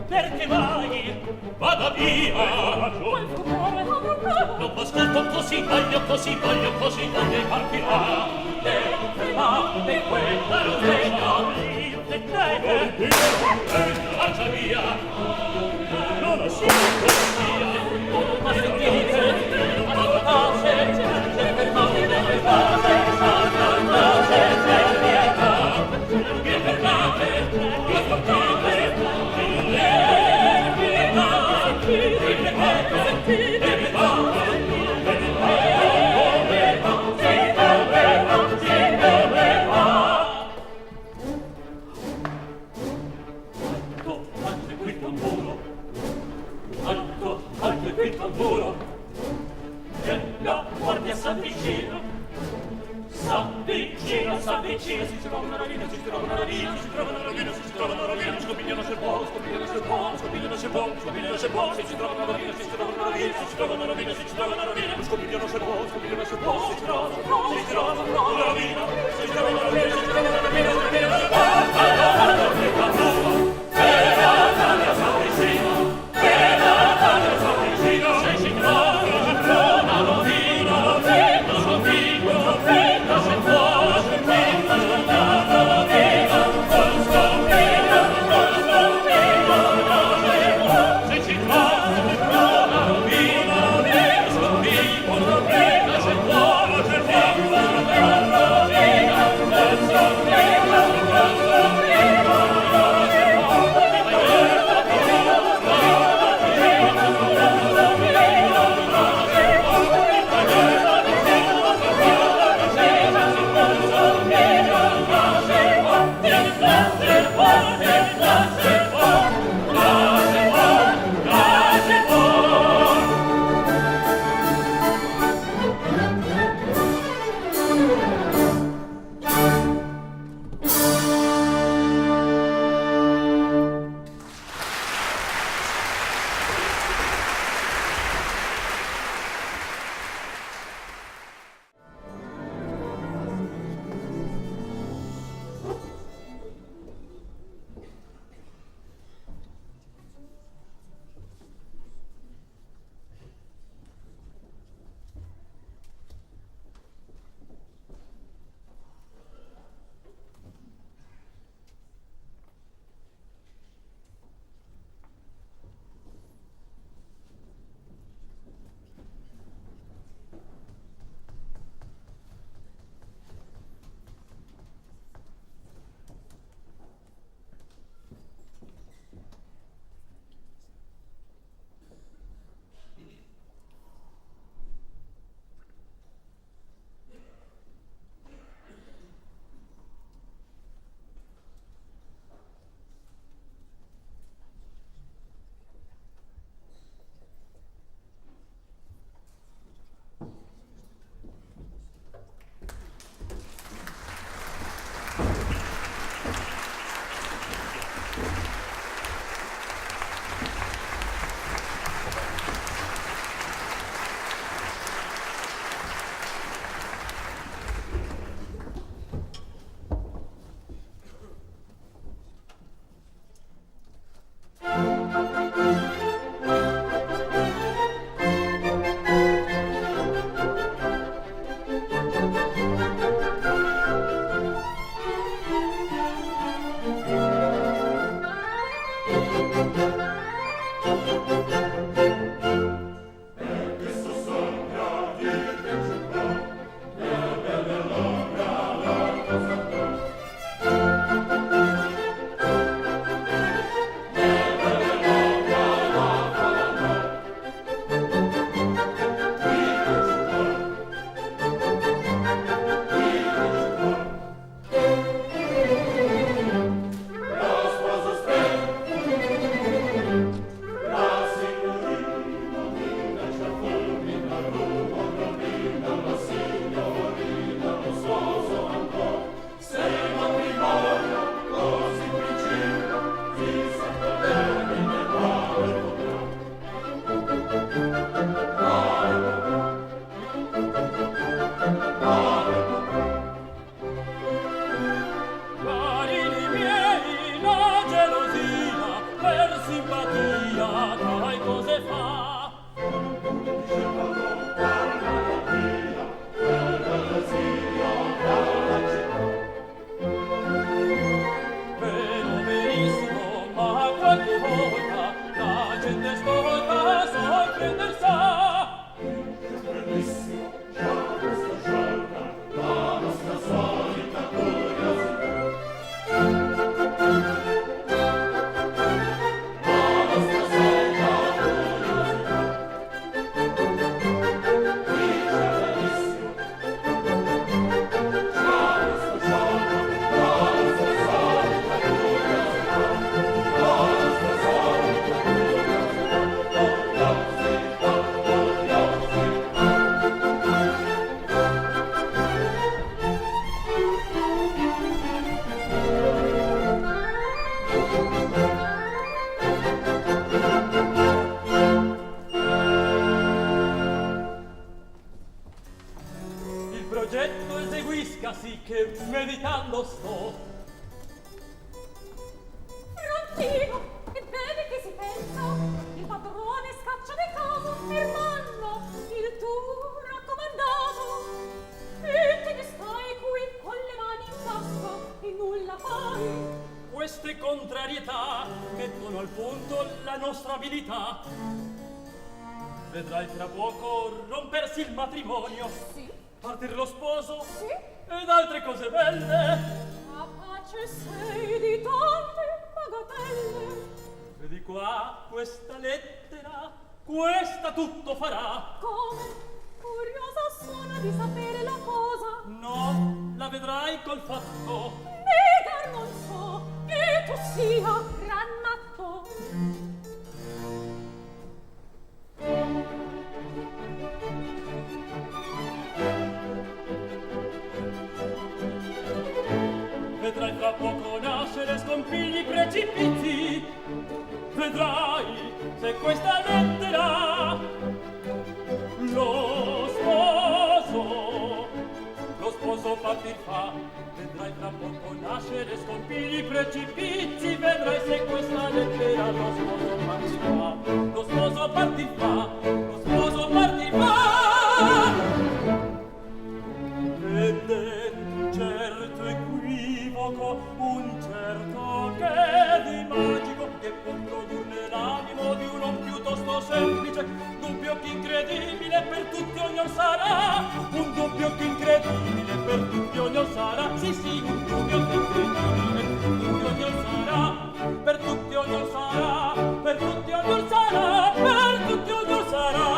Perché mai vada via? Non m'ascolto così voglio e partirà. De quella rosegna marcia via. Non ascolto via. Ma sentite, a pace, rovina. S'avvicina, s'avvicina, si trova una rovina, si trova una rovina, si trova una rovina, si trova una rovina, scopigliano se può, scopigliano se può, scopigliano se può, scopigliano se può, si trova una rovina, si trova una rovina, si trova una rovina, si trova una rovina, scopigliano se può, scopigliano se può, si trova una rovina, si trova una rovina, si trova una rovina, si trova una rovina, scopigliano se può, se si trova una rovina, se si trova progetto eseguisca sì che meditando sto. Frontino, e bene che si pensa, il padrone scaccia di casa, fermando il tuo raccomandato. E te ne stai qui con le mani in tasca e nulla fai. Queste contrarietà mettono al punto la nostra abilità. Vedrai tra poco rompersi il matrimonio, Sì, partir lo sposo sì, ed altre cose belle. capace sei di tante bagatelle. Vedi qua questa lettera, questa tutto farà. Come? Curiosa sono di sapere la cosa. No, la vedrai col fatto. Negar non so che tu sia gran matto. Vedrai fra poco nascere scompigli precipizi. Vedrai se questa lettera lo sposo partir fa. Vedrai fra poco nascere scompigli precipizi. Vedrai se questa lettera lo sposo partir fa. Lo sposo partir fa. Lo sposo partir fa. Ed è un certo equivoco, un certo che di magico, che può produrre l'animo di un uomo piuttosto semplice. Dubbio che incredibile per tutti ognor sarà. Un dubbio che incredibile per tutti ognor sarà. Sì, sì, un dubbio che incredibile per tutti ognor sarà. Per tutti ognor sarà. Per tutti ognor sarà. Per tutti ognor sarà.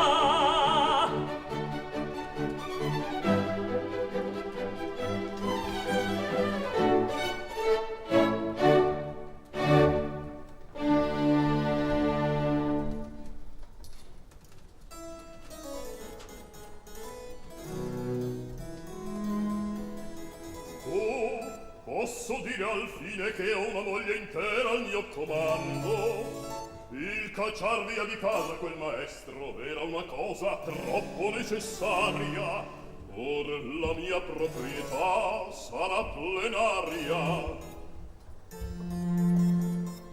Posso dire al fine che ho una moglie intera al mio comando. Il cacciar via di casa quel maestro era una cosa troppo necessaria. Or la mia proprietà sarà plenaria.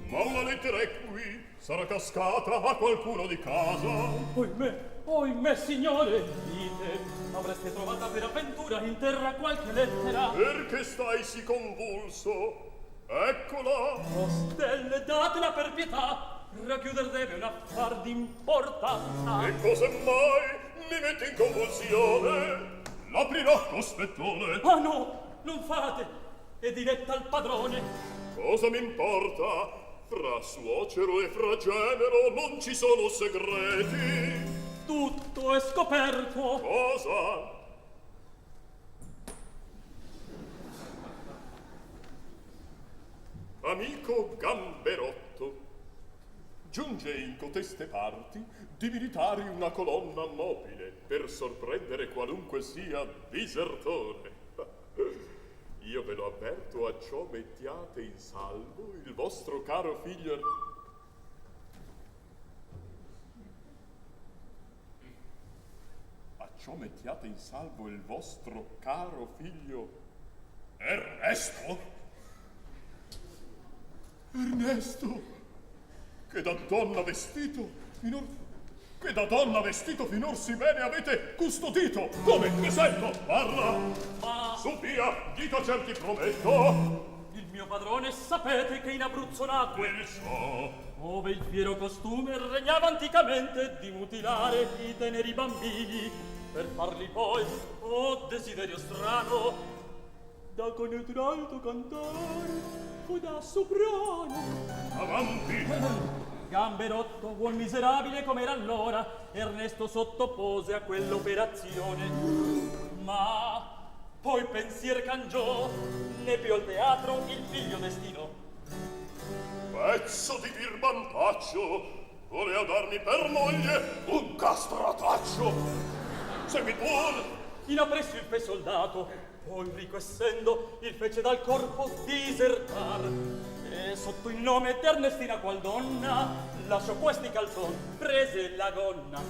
Ma una lettera è qui, sarà cascata a qualcuno di casa. Oimè, signore, dite, avreste trovata per avventura in terra qualche lettera? Perché stai sì convulso? Eccola! Oh, stelle, datela per pietà, racchiuder deve un affar d'importanza. E cosa mai mi mette in convulsione? L'aprirò, cospettone! Ah no, non fate, è diretta al padrone. Cosa mi importa? Fra suocero e fra genero non ci sono segreti. Tutto è scoperto. Cosa? Amico Gamberotto, giunge in coteste parti di militari una colonna mobile per sorprendere qualunque sia disertore. Io ve lo avverto, a ciò mettiate in salvo il vostro caro figlio. A ciò mettiate in salvo il vostro caro figlio Ernesto. Ernesto, che da donna vestito finor sì bene avete custodito. Come? Mi sento? Parla! Ma Su via, dito certi prometto. il mio padrone sapete che in Abruzzo nacque, Il so. ove il fiero costume regnava anticamente di mutilare i teneri bambini per farli poi, oh desiderio strano, da conetralto cantare o da soprano. Avanti. Gamberotto, buon miserabile com'era allora, Ernesto sottopose a quell'operazione. Ma poi pensier cangiò, ne più al teatro il figlio destino. Pezzo di birbampaccio, voleva darmi per moglie un castrataccio. Segui pur. In appresso il fe soldato, poi ricco essendo, il fece dal corpo disertar. E sotto il nome d'Ernestina qual donna, lasciò questi calzon, prese la gonna.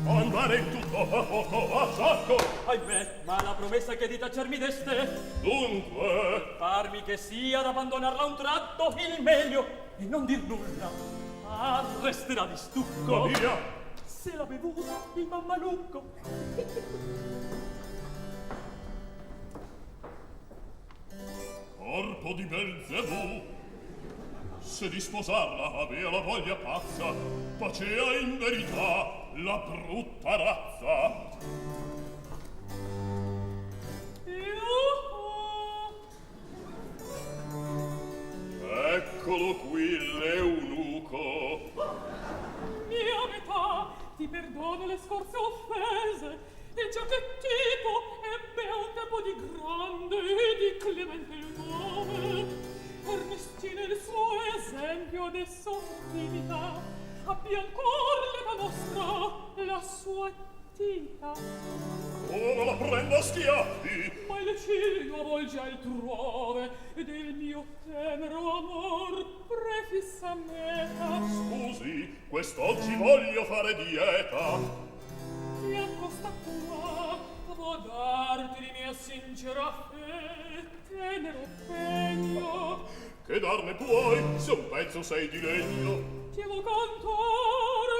andare in tutto a poco a sacco. Ahimè, ma la promessa che di taccermi deste, Dunque, farmi che sia ad abbandonarla un tratto il meglio e non dir nulla. Ah, resterà di stucco. via, Se l'ha bevuta il mammalucco. corpo di Belzebù, se di sposarla avea la voglia pazza, facea in verità la brutta razza. Eccolo qui l'eunuco. Mia metà, ti perdono le scorse offese. Il giacchettito ebbe a un tempo di grande e di clemente il nome. Ernestina il suo esempio adesso imita. Abbia ancor l'età nostra la sua tita. Ora la prendo a schiaffi. Ma il ciglio volge altrove ed il mio tenero amor prefissa meta. Scusi, quest'oggi voglio fare dieta. Ti accosta qua, vo darti di mia sincera e tenero pegno. Che darne puoi se un pezzo sei di legno? Ti vo cantare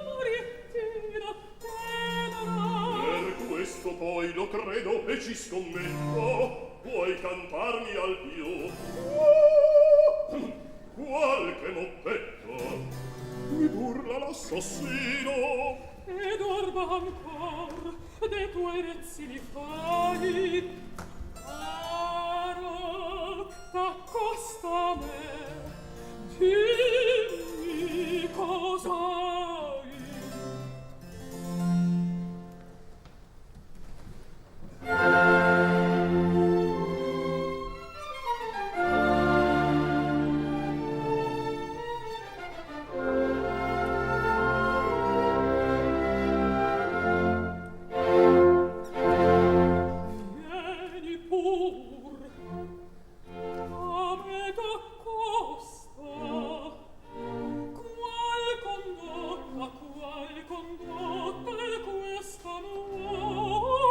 un'ariettina tenera. Per questo poi lo credo e ci scommetto. Puoi cantarmi al più qualche moppetto. Mi burla l'assassino. Ed orba ancor de tuoi rezzili fai. Caro, t'accosta a me, dimmi cos'hai. Vieni pur, a me t'accosta, qual condotta è questa nuova?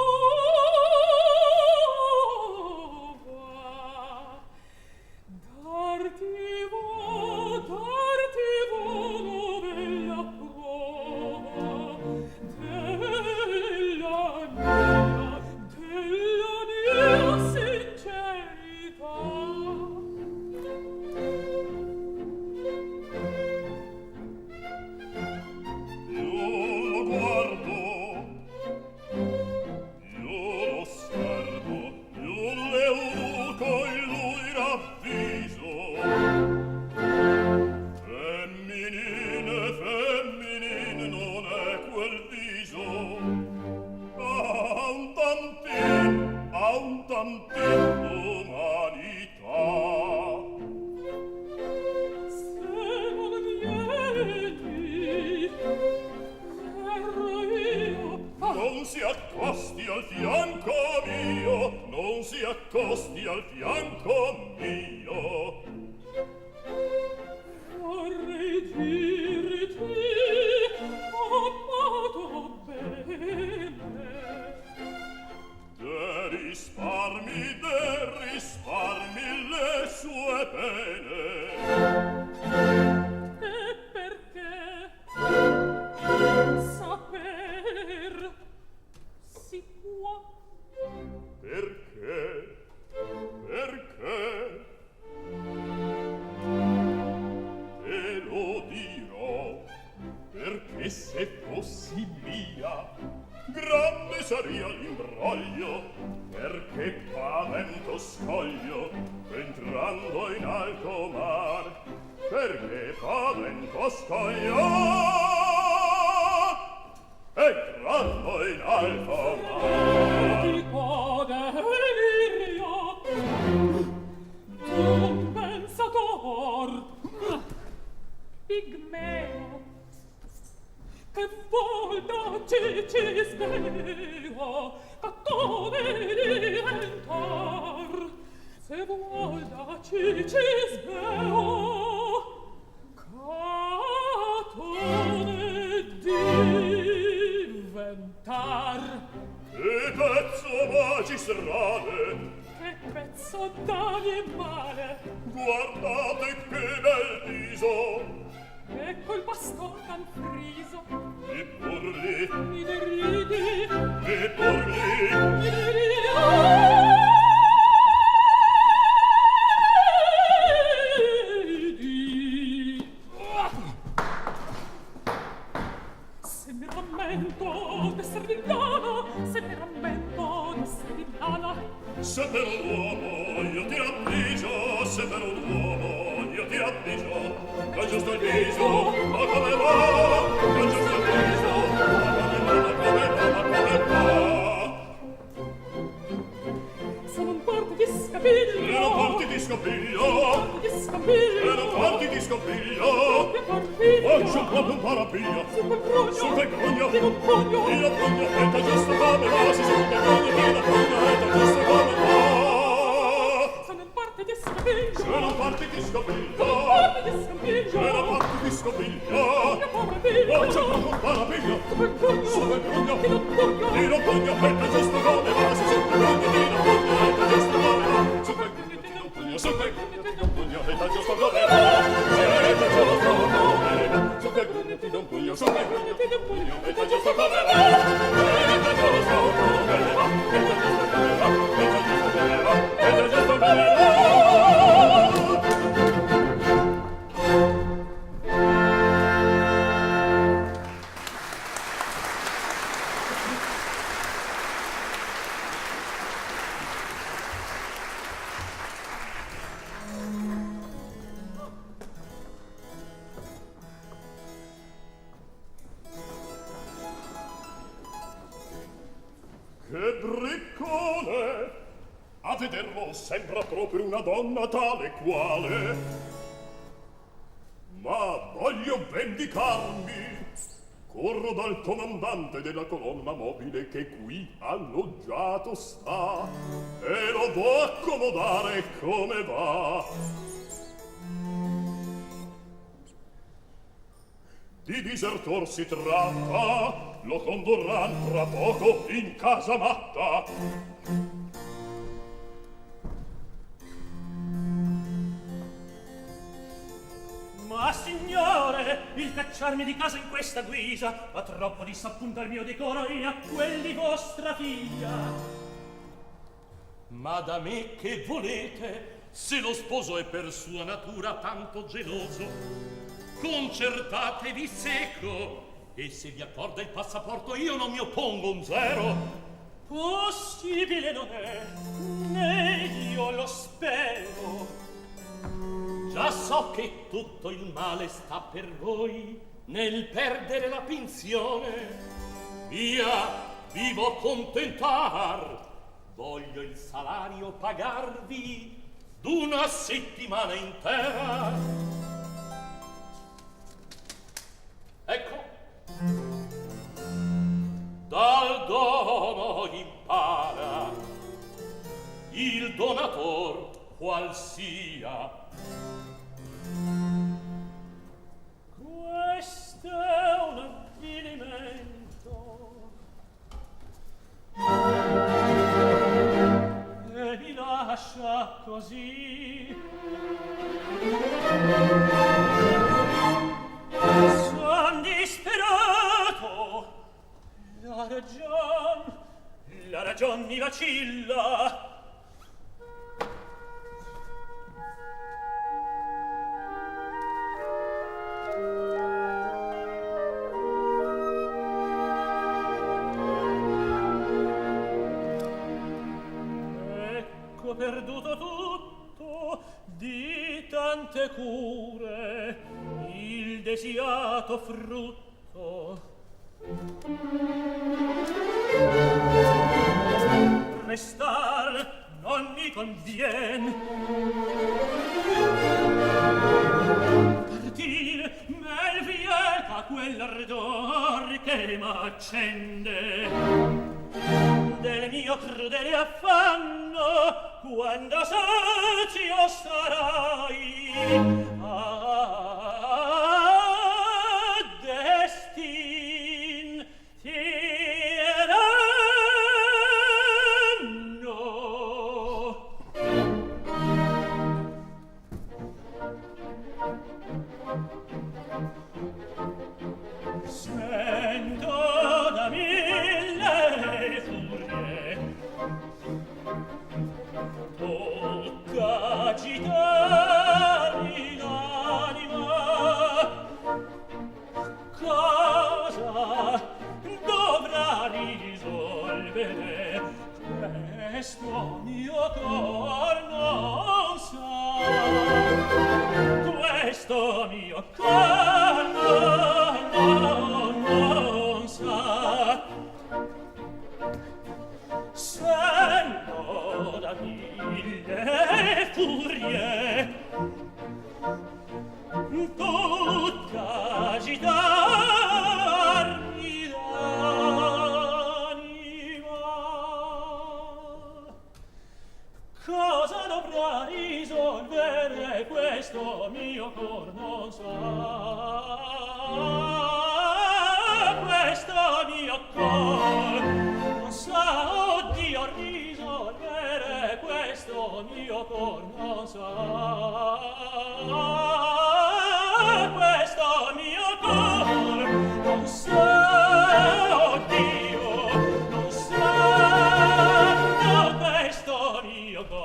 Darti vo novella prova della mia sincerità. Io lo guardo, io lo osservo, io l'eunuco in lui ravviso. Femminine non è quel viso. Ha un tantin d'umanità. Se non vieni, verrò io. Non si accosti al fianco mio, non si accosti al fianco mio. Vorrei dirti, amato bene, De risparmi le sue pene. e perché saper si può. Perché? Perché? Te lo dirò, perché se fossi mia, grande saria l'imbroglio, perché pavento scoglio, entrando in alto mar, perché pavento scoglio, entrando in alto mar. Ti code Lirio, d'un pensator, pigmeo, che vuol da Cicisbeo cattone diventar. Se vuol da Cicisbeo cattone diventar. magistrale. Che pezzo d'avi e male! Guardate che bel viso! Ecco il baston tan friso! E burli! Mi deridi! E burli! Mi deridi! Se mi rammento d'esser villana, se mi rammento d'esser villana, Se per un uomo io ti avviso, se per un uomo io ti avviso, con giusto il viso, ma come va? Con giusto il viso, ma come va? sono un porto di scapiglio, E non porti di scopiglio, di scapiglio, e non porti di scopiglio, che porfiglio, oggi un po' un parapiglio, su quel prugno, su quel grugno, di un pugno, il pugno, e da giusto come va, si su quel grugno, e da pugno, e da giusto come va. sono un porto di scapiglio, Se non parti di scopiglio, porto di scapiglio, se non parti di scopiglio, che porfiglio, oggi un po' un parapiglio, su quel prugno, su quel grugno, di un pugno, tiro pugno, e da giusto come va, si su quel grugno, tiro pugno, e da giusto come va, su quel grugno, tiro pugno, su quel grugno, tiro pugno, e da giusto come va, e da giusto come va, su quel grugno, tiro pugno, su quel grugno, tiro pugno, e da giusto come va, e da giusto come va, e da giusto come va, e da giusto come va, e da giusto come va. Che briccone! A vederlo sembra proprio una donna tale quale. Ma voglio vendicarmi. Corro dal comandante della colonna mobile che qui alloggiato sta e lo vo' accomodare come va. Di disertor si tratta, lo condurran tra poco in casa matta. Ma signore, il cacciarmi di casa in questa guisa va troppo disappunto al mio decoro e a quel di vostra figlia. Ma da me che volete, se lo sposo è per sua natura tanto geloso? Concertatevi secco, e se vi accorda il passaporto io non mi oppongo un zero. Possibile non è, né io lo spero. Già so che tutto il male sta per voi nel perdere la pensione. Via, vivo contentar, voglio il salario pagarvi d'una settimana intera. Ecco, dal dono impara il donator qual sia. Questo è un avvilimento e mi lascia così. Son disperato, la ragion mi vacilla. Ecco perduto tutto di tante cure, il desiato frutto. Restar non mi convien. Partir mel vieta quell'ardor che m'accende del mio crudele affanno quando sazio sarai. Destin ti questo mio cor non sa, questo mio cor non sa. Sento da mille furie tutta agitarmi l'anima. Cosa dovrà risolvere questo mio cor non sa, questo mio cor non sa, oddio, risolvere questo mio cor non sa, questo mio cor non sa, oddio, non sa, no, questo mio cor.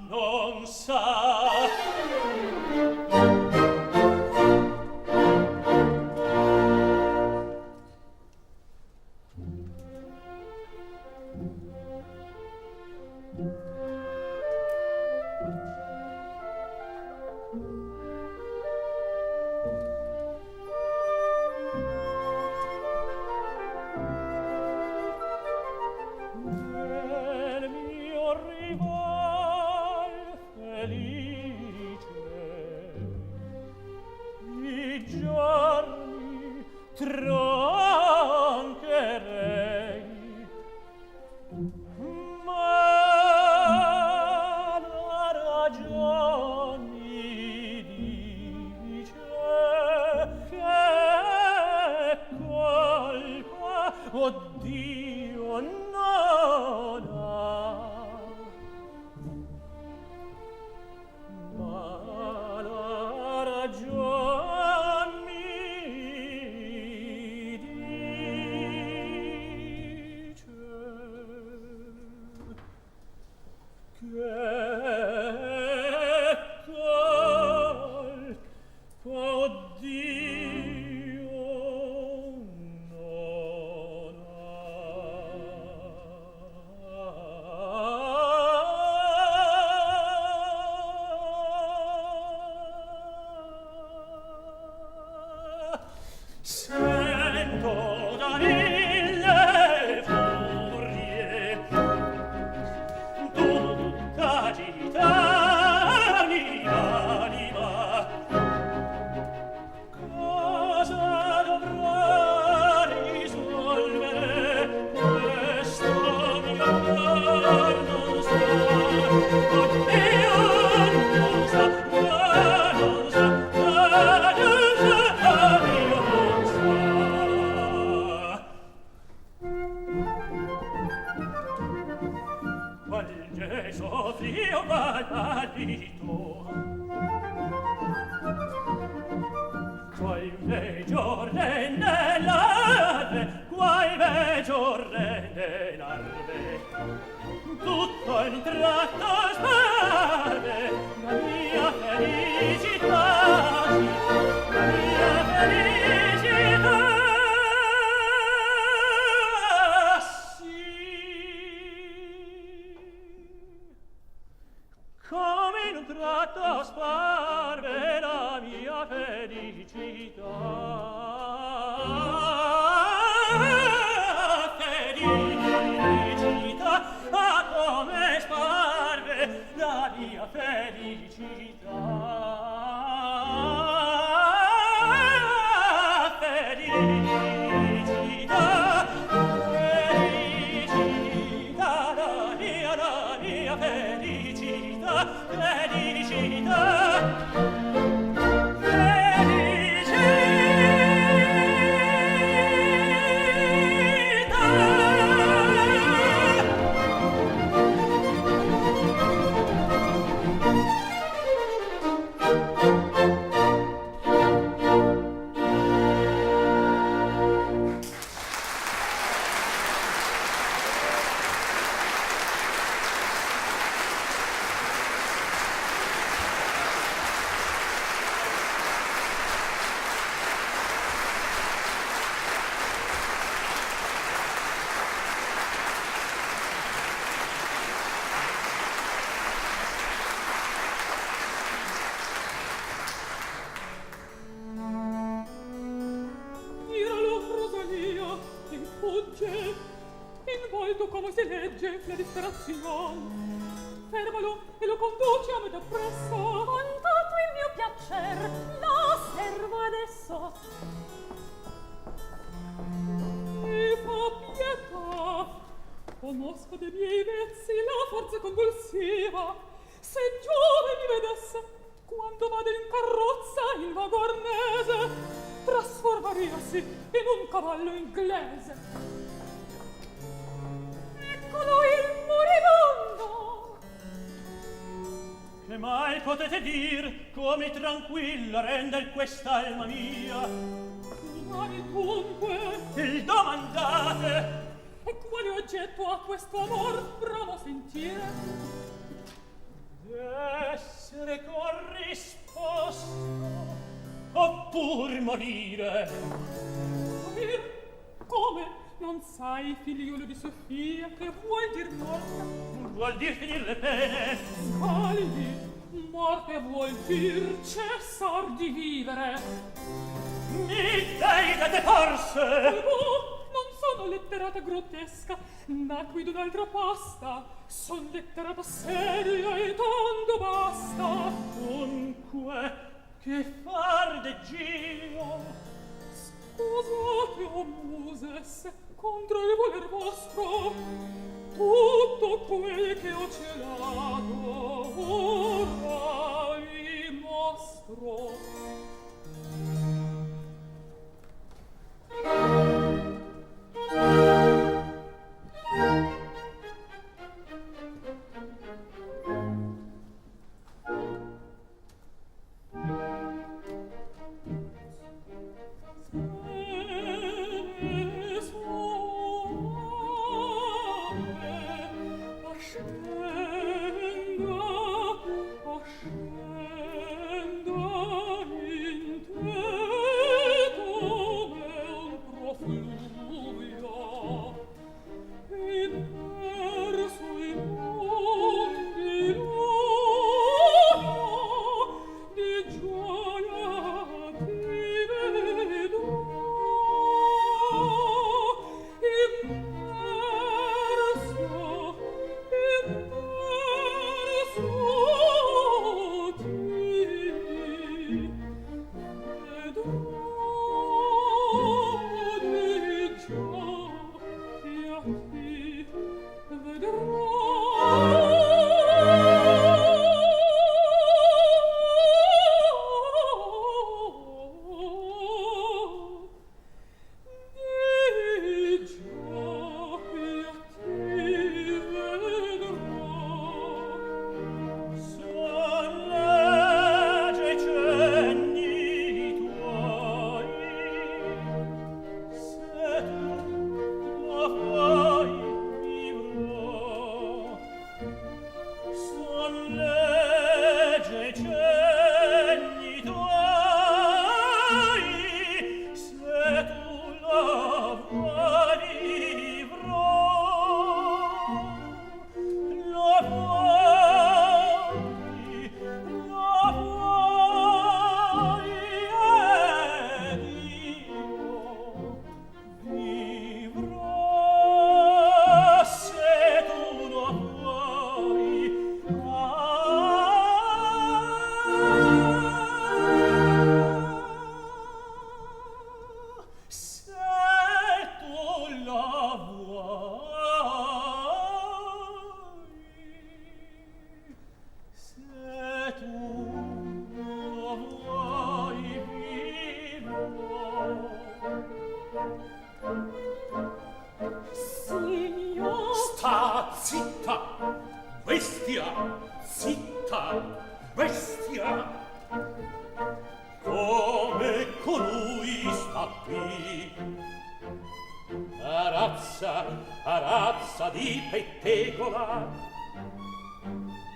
Non sa. Nel mio rival felice i giorni troncherei, ma la ragion mi dice che colpa, oddio, non ha, ma la ragion mi dice che colpa, oddio, non ha. Sento da mille furie tutta agitarmi l'anima. Cosa dovrà risolvere questo mio cor non sa, oddio, non sa, non sa, io non sa. Qual gesso frio, qual palpito, qual veggio rende larve, qual veggio rende larve, tutto in un tratto sparve la mia felicità, la mia felicità. Sì, come in un tratto sparve la mia felicità. Felicità, ah, come sparve la mia felicità. Felicità, felicità, la mia felicità, felicità. come si legge la disperazione. Fermalo e lo conduci a me da presso. Con tutto il mio piacer lo servo adesso. Mi fa pietà, o mosca dei miei vezzi, la forza convulsiva. Se Giove mi vedesse, quando vado in carrozza in vago arnese, trasformarsi in un cavallo inglese. Eccolo il moribondo. Che mai potete dir come tranquilla rende quest'alma mia? Mani dunque, Il domandate. e quale oggetto ha questo amor bravo sentire? D'essere corrisposto oppur morire. Morir? Come? Non sai, figliuolo di Sofia, che vuol dir morte? Vuol dir finir le pene. Scagli, morte vuol dir cessar di vivere. Mi date forse. Non sono letterata grottesca, nacqui d'un'altra pasta, son letterata seria e tanto basta. Dunque, che far de Gio? Scusate, o muses, contro il voler vostro, tutto quel che ho celato ora vi mostro. Arazza di pettegola,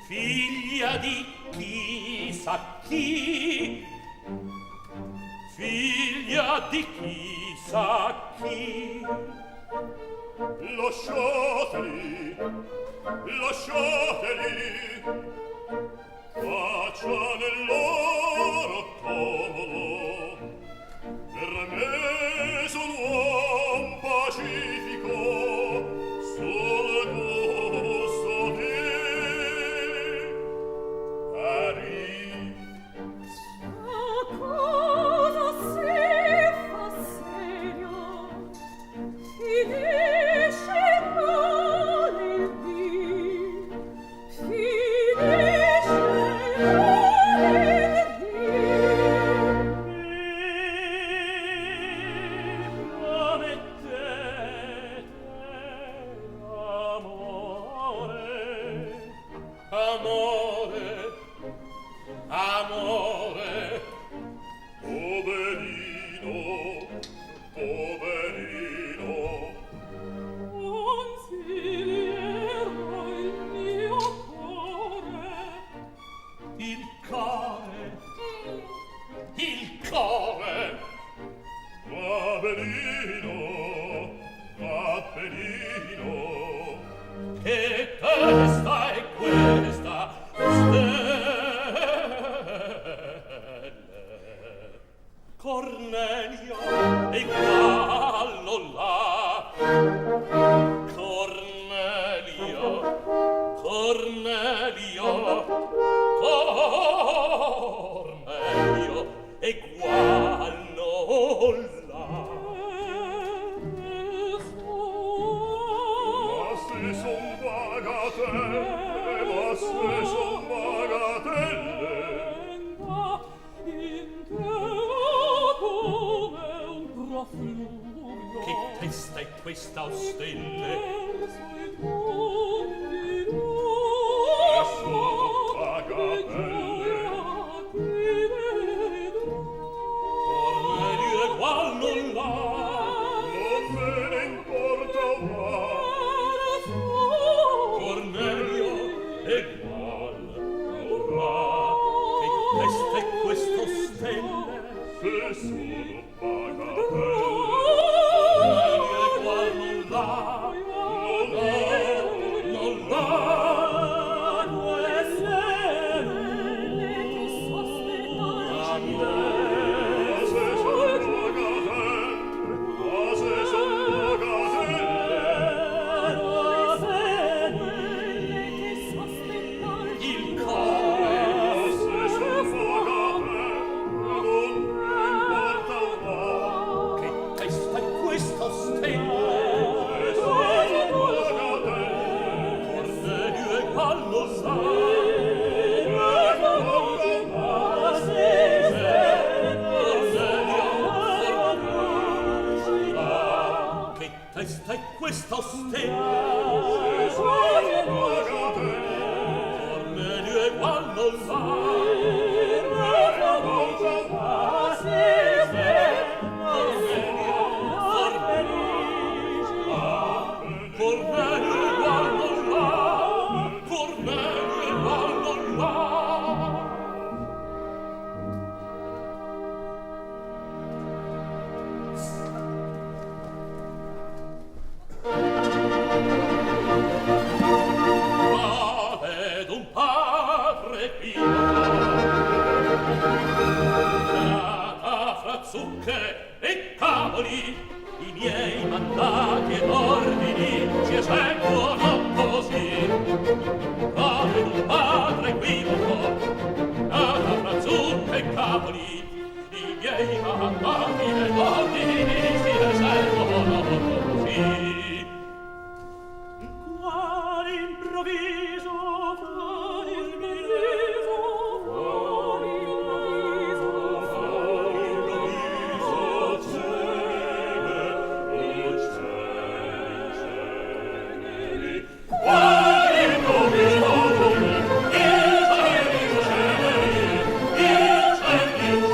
figlia di chi sa chi, figlia di chi sa chi. Lasciateli, faccia nel loro tolo, per me son uom pacifico, sul poverino. Consigliero il mio cuore. Il core, il core. Va benino, Che testa è questa, stelle? Cornelio e gallo là. Cornelio, Cornelio, Cornelio e gallo là. ma se son bagatelle, ma se son bagatelle. Che testa è questa, o stelle? Cornelio e guallo là. Non me ne importa mai. Cornelio e guallo là. Che testa è questa, o stelle? Se sono bagatelle, Cornelio e guallo là. Non là. Testa è questa stella? Cornelio e guallo là. Cornelio e guallo là. Cornelio e guallo là. Zucche e cavoli, i miei mandati ed ordini si eseguono così. Come un padre equivoco, nata fra zucche e cavoli, i miei mandati ed ordini si eseguono così. Quale improvviso, quale improvviso, il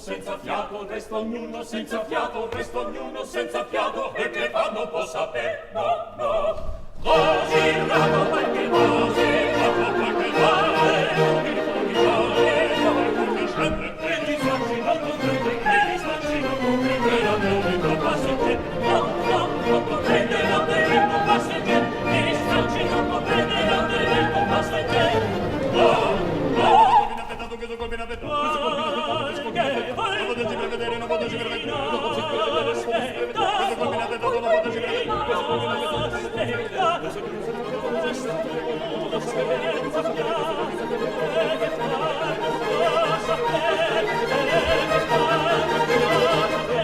senza fiato, resta ognuno senza fiato, resta ognuno senza fiato, e che fa non può sapere, no, no. Così rato qualche così, rato qualche male, e gli stracci non comprende, e gli stracci non comprende, la non passa che, no, no, non comprende, la non passa che, e gli stracci non comprende, la non passa che, no, no. Questo colpino avventato, questo colpino avventato, questo colpino avventato, non potete prevedere, non potete prevedere, non potete prevedere, questo colpino avventato, non potete prevedere, questo colpino avventato, questo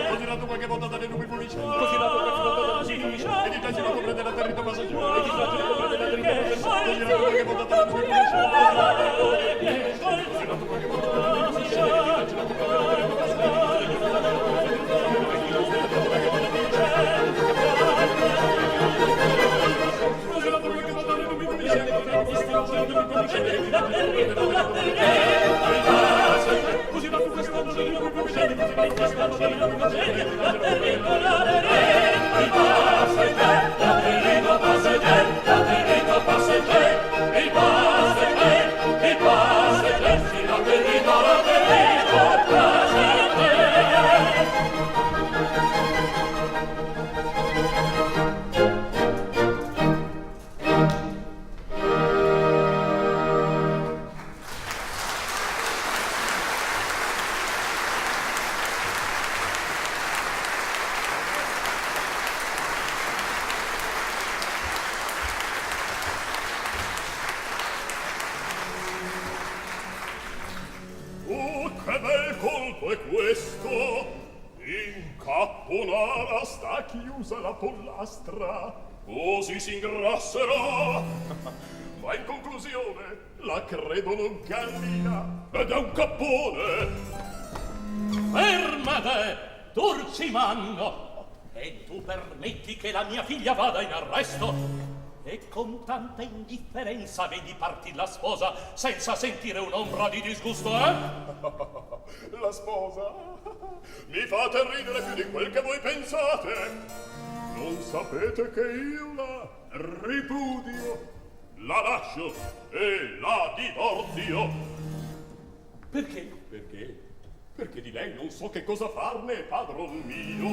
così dato qualche volta dalle nubi pulicienti, così dato qualche volta dalle nubi pulicienti, e di tracci non comprende l'atterrito passaggero, e di tracci non comprende l'atterrito passaggero, così dato qualche volta dalle nubi pulicienti, così dato qualche volta dalle nubi pulicienti, così si ingrasserà. Ma in conclusione la credono gallina ed è un cappone. Fermate, Turcimanno, e tu permetti che la mia figlia vada in arresto e con tanta indifferenza vedi partir la sposa senza sentire un'ombra di disgusto, eh? La sposa? Mi fate ridere più di quel che voi pensate. Non sapete che io la ripudio, la lascio e la divorzio. Perché? Perché? Perché di lei non so che cosa farne, padron mio.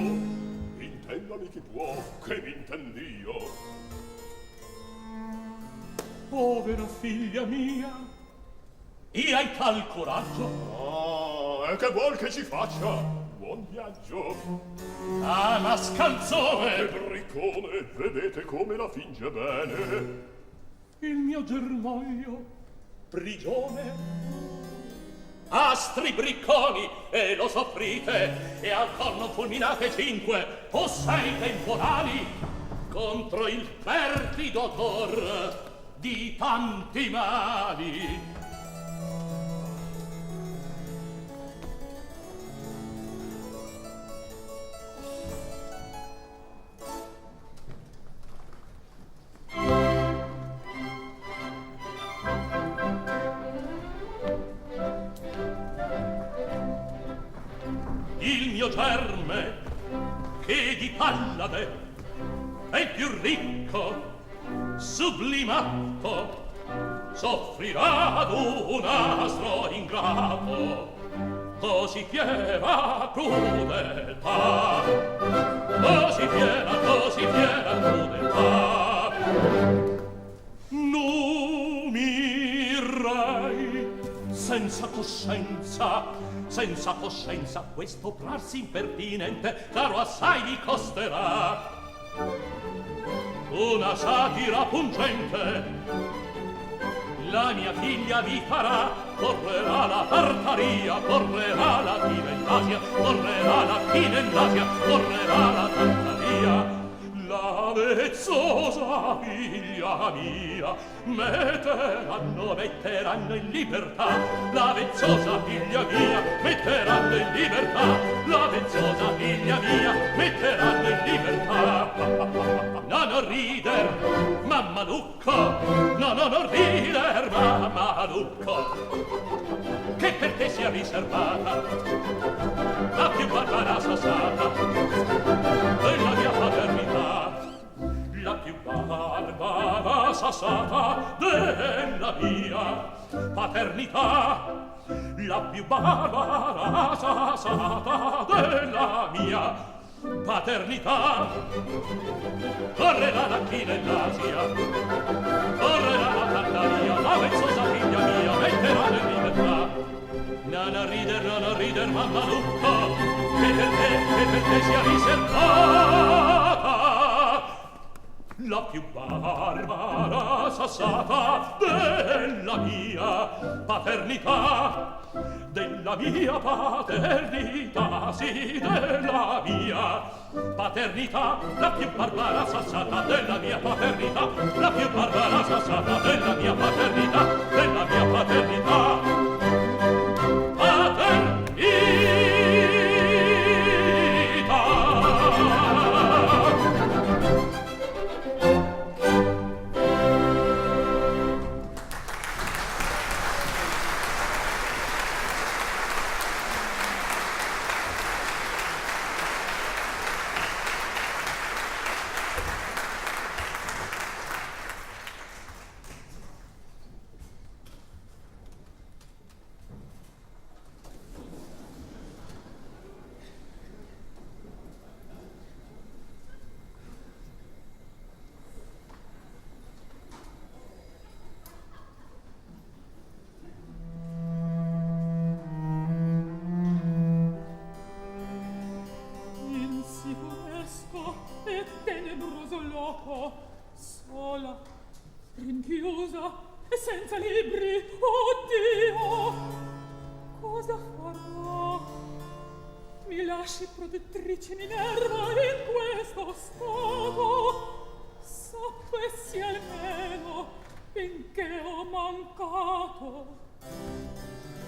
Intendami chi può, che m'intendio. Povera figlia mia, e hai tal coraggio? Ah, e che vuol che ci faccia? Buon viaggio. Ah, mascalzone! Che briccone, vedete come la finge bene. Il mio germoglio, prigione. Astri bricconi, e lo soffrite, e al corno fulminate 5 o 6 temporali contro il perfido dor di tanti mali. Il mio germe, che di Pallade è il più ricco, sublimato, soffrirà ad un astro ingrato, così fiera crudeltà, così fiera crudeltà. Numirei senza coscienza questo prarsi impertinente, caro assai vi costerà. Una satira pungente la mia figlia vi farà, correrà la Tartaria, correrà la Tibendasia, correrà la Tibendasia, correrà la Tartaria. La vezzosa figlia mia metteranno in libertà, la vezzosa figlia mia metteranno in libertà, la vezzosa figlia mia metteranno in libertà. No, non rider, mammalucco, no, non rider, mammalucco, che per te sia riservata sassata della mia paternità, la più barbara sassata della mia paternità. Correrà da chi nell'Asia, correrà la Tartaria, la vezzosa figlia mia metterà in libertà. Non rider, mamma lutto, che per te sia riservata la più barbara sassata della mia paternità, della mia paternità, sì, della mia paternità, la più barbara sassata della mia paternità, la più barbara sassata della mia paternità, della mia paternità. Sola, rinchiusa e senza libri, oddio, cosa farò? Mi lasci, protettrice Minerva, in questo stato? Sapessi almeno finché ho mancato.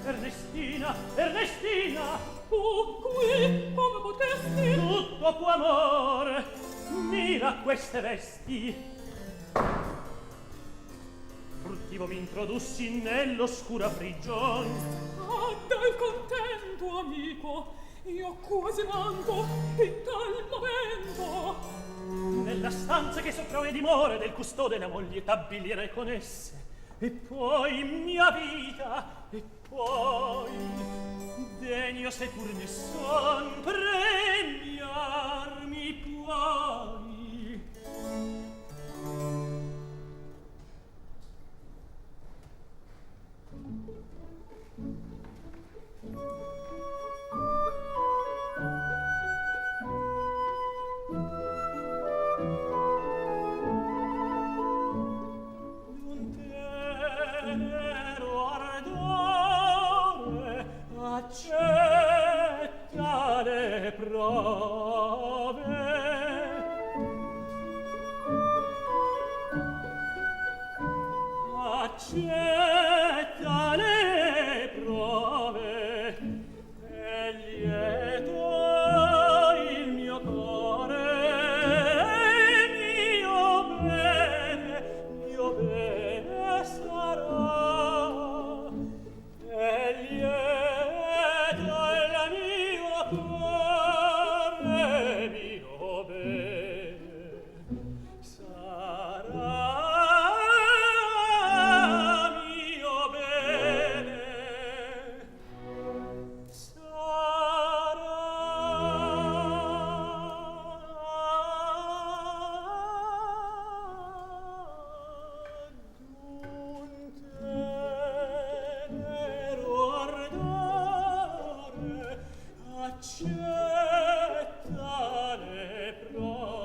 Ernestina, Ernestina, Tu qui come potesti? tutto tuo amore, mira queste vesti. Furtivo mi introdussi nell'oscura prigione. Ah, dal contento, amico, io quasi manco in tal momento. Nella stanza che sopra è dimora del custode la moglie t'abbilirei con esse. E poi mia vita, e poi degno se pur ne son premiarmi puoi. Accetta le prove, accetta le prove, è lieto il mio cuore, mio bene sarà, è lieto il mio cuore, mio bene sarà, mio bene accetta le prove,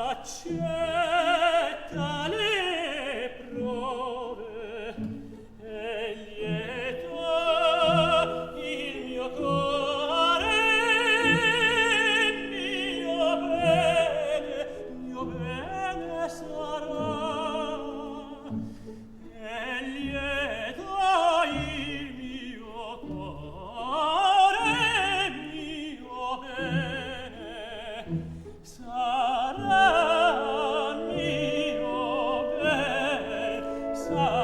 accetta le prove, è lieto il mio cuore, mio bene sarà, è lieto il mio cuore, mio bene sarà, mio bene sarà,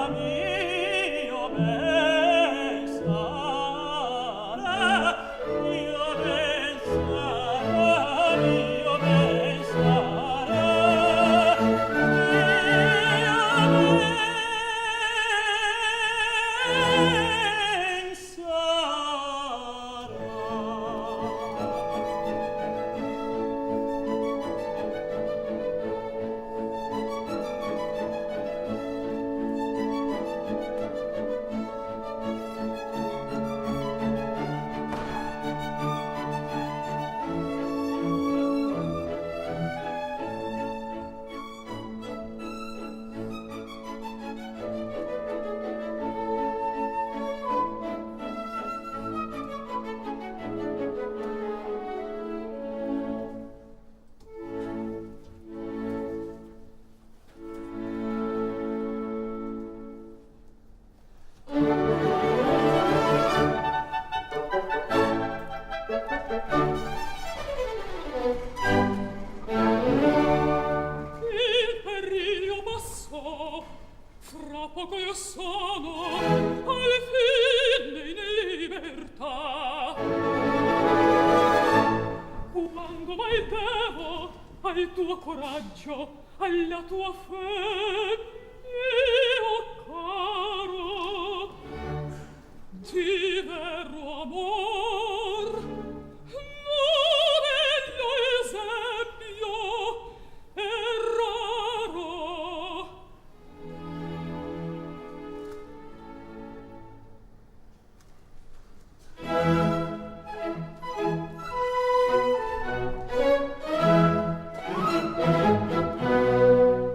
mio bene sarà. tuo coraggio, alla tua fe, io caro, di vero amor, novello esempio è raro.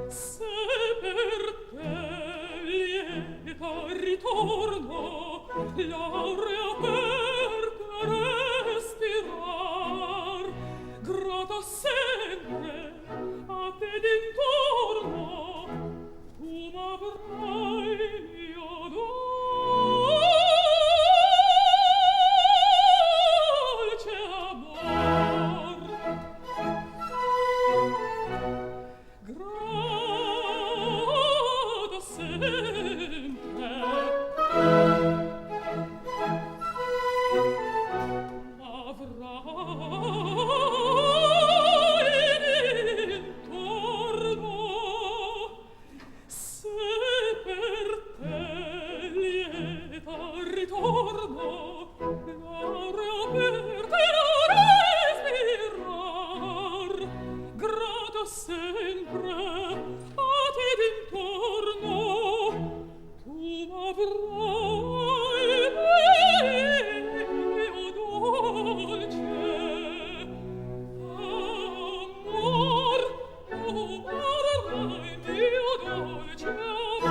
Se per te lieta ritorno, l'aurea aperta respirar, grata sempre a te d'intorno, tu m'avrai mio dolce amor. Grata sempre avrai d'intorno, se per te lieta ritorno, l'aurea aperta respirar, grata sempre a te d'intorno, tu m'avrai mio dolce amor, tu m'avrai mio dolce amor,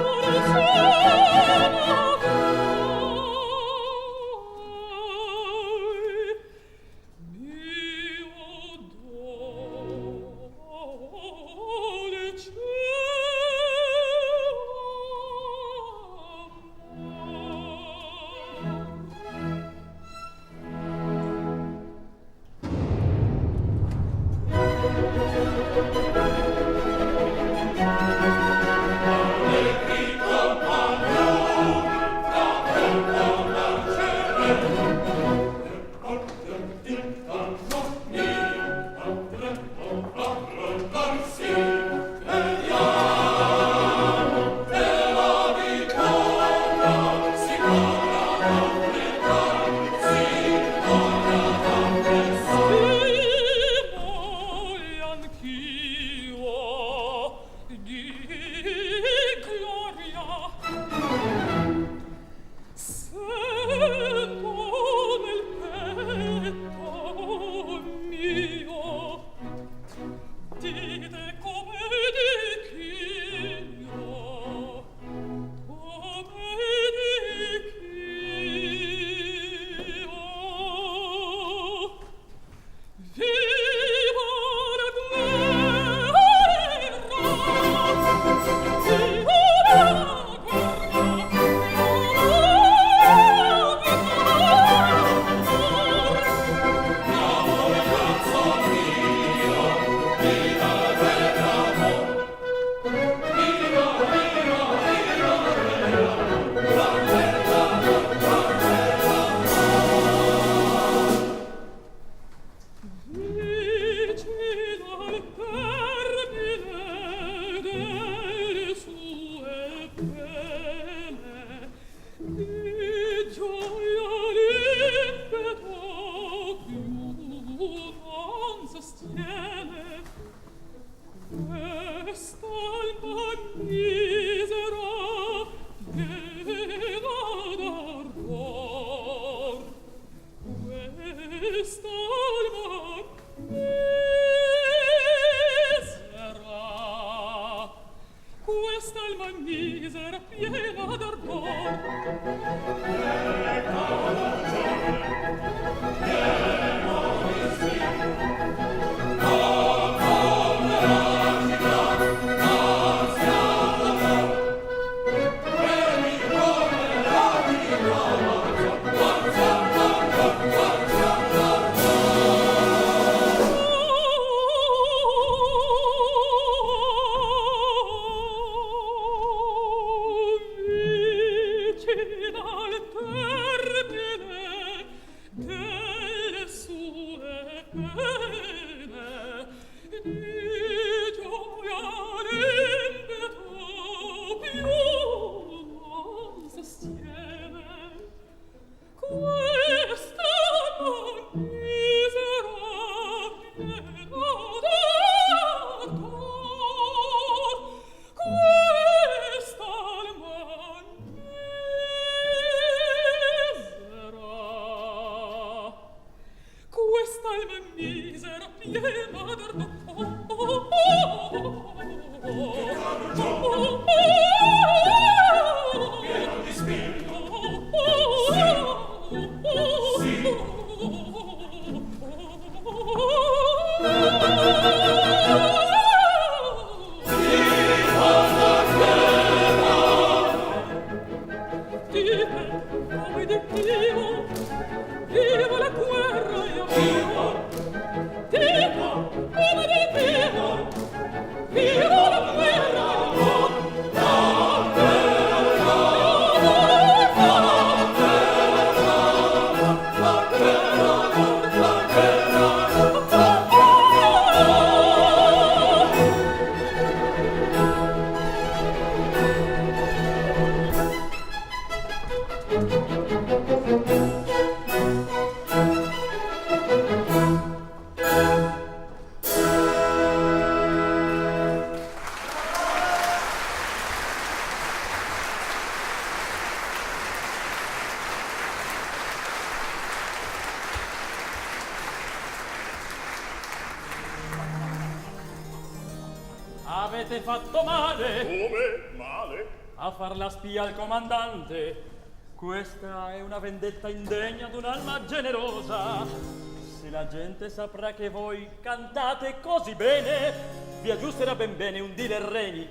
Avete fatto male Come? Male? a far la spia al comandante. Questa è una vendetta indegna d'un'alma generosa. Se la gente saprà che voi cantate così bene, vi aggiusterà ben bene un dile reni.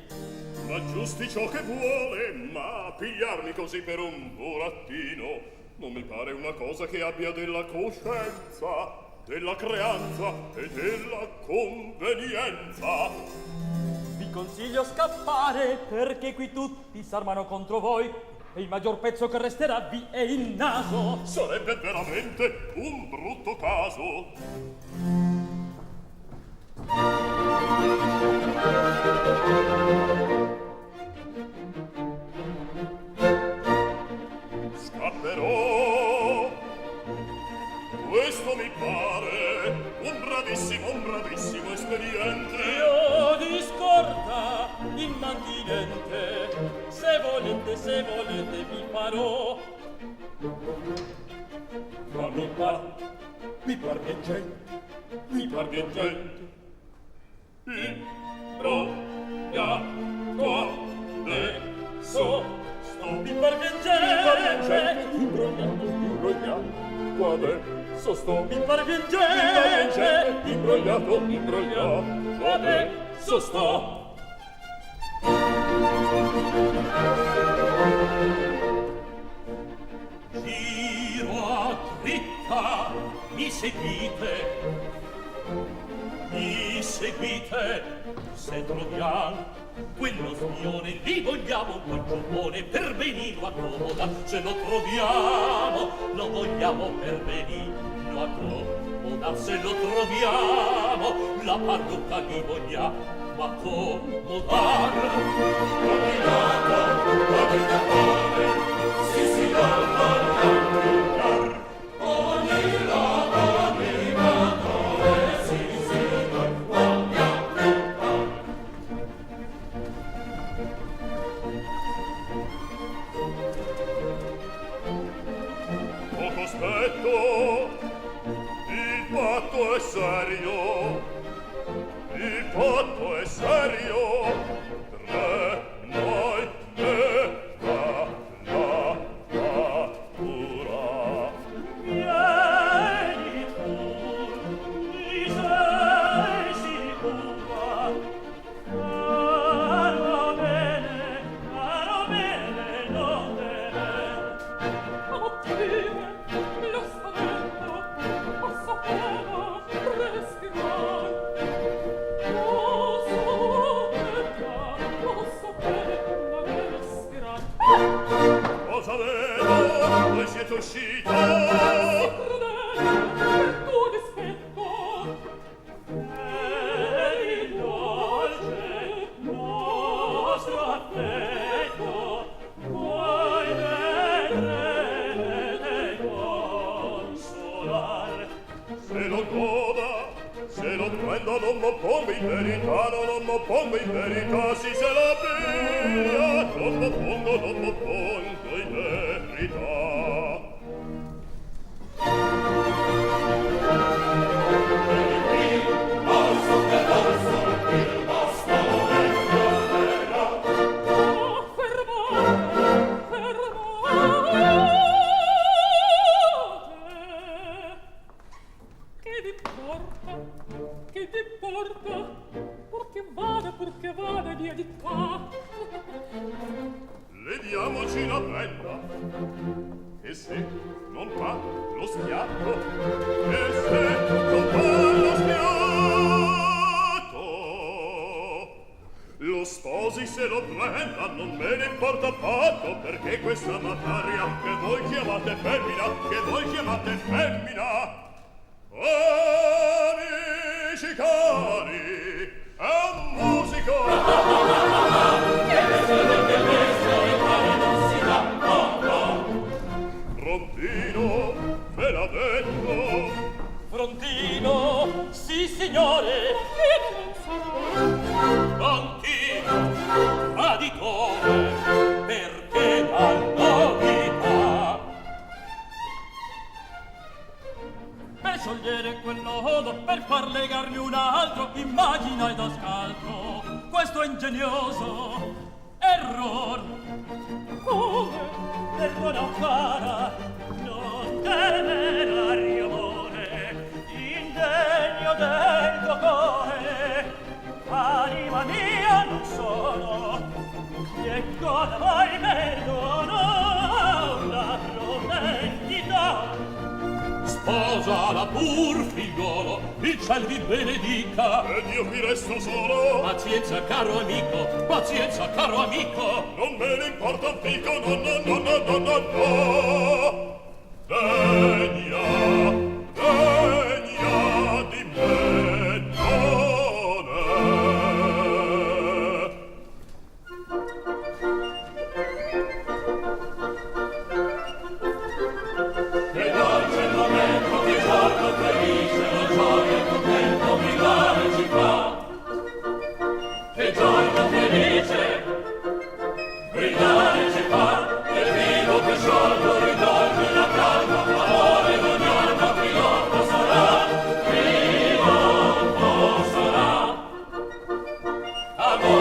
Ma giusti ciò che vuole, ma pigliarmi così per un burattino non mi pare una cosa che abbia della coscienza, della creanza e della convenienza. Vi consiglio scappare, perché qui tutti s'armano contro voi e il maggior pezzo che resterà vi è il naso. Sarebbe veramente un brutto caso. Scapperò. Questo mi pare un bravissimo espediente. Io di scorta immantinente, se volete vi farò. Ma mi par bien gente. Imbrogliato adesso Mi par bien gente, imbrogliato adesso sto. mi par bien gente, Imbrogliato adesso sto. Giro a dritta, mi seguite, se troviamo quello spione, li vogliamo quel giubbone per benino accomoda, se lo troviamo, lo vogliamo per benino accomoda, se lo troviamo, la parrucca gli vogliamo accomodar. Poco aspetto, il patto è serio, il patto è serio. Tre noi la natura. Vieni pur, mi sei sicura. Caro bene, non deve. Lo spavento, posso pieno respirar. Posso pieno respirar. Cosa vedo? Voi siete uscito? Crudele, per tuo dispetto. Il dolce nostro affetto vuoi vedere consolar. Se lo goda, se lo prenda non m'oppongo in verità, non m'oppongo in verità, sì se la piglia, non m'oppongo in verità. Che t'importa? Purché vada via di qua. Leviamoci la penna. E se non fa lo schiatto? E se non fa lo schiatto? Lo sposi se lo prenda, non me ne importa affatto, perché questa materia che voi chiamate femmina, amici cari, è un musico. Frontino, ve l'ha detto. Frontino, sì signore. Frontino, traditore, perché la novità? Per sciogliere quel nodo, per far legarmi un altro, immagini mezzo ingegnoso error. Come? Perdona cara, non temerario amore, indegno del tuo cuore. Anima mia non sono, che cosa mai perdono la prometita. Sposala pur, figliolo, il ciel vi benedica. Ed io qui resto solo. Pazienza, caro amico, pazienza, caro amico. Non me ne importa un fico, no, no, no, no, no, no, no. Degna di me non è. Che dolce il momento, che giorno felice, la gioia e il contento brillare ci fa. Che giorno felice, brillare ci fa, che vivo, che sciolgo, ritorni la calma, amore d'ogni alma, trionfo sarà, trionfo sarà. Amore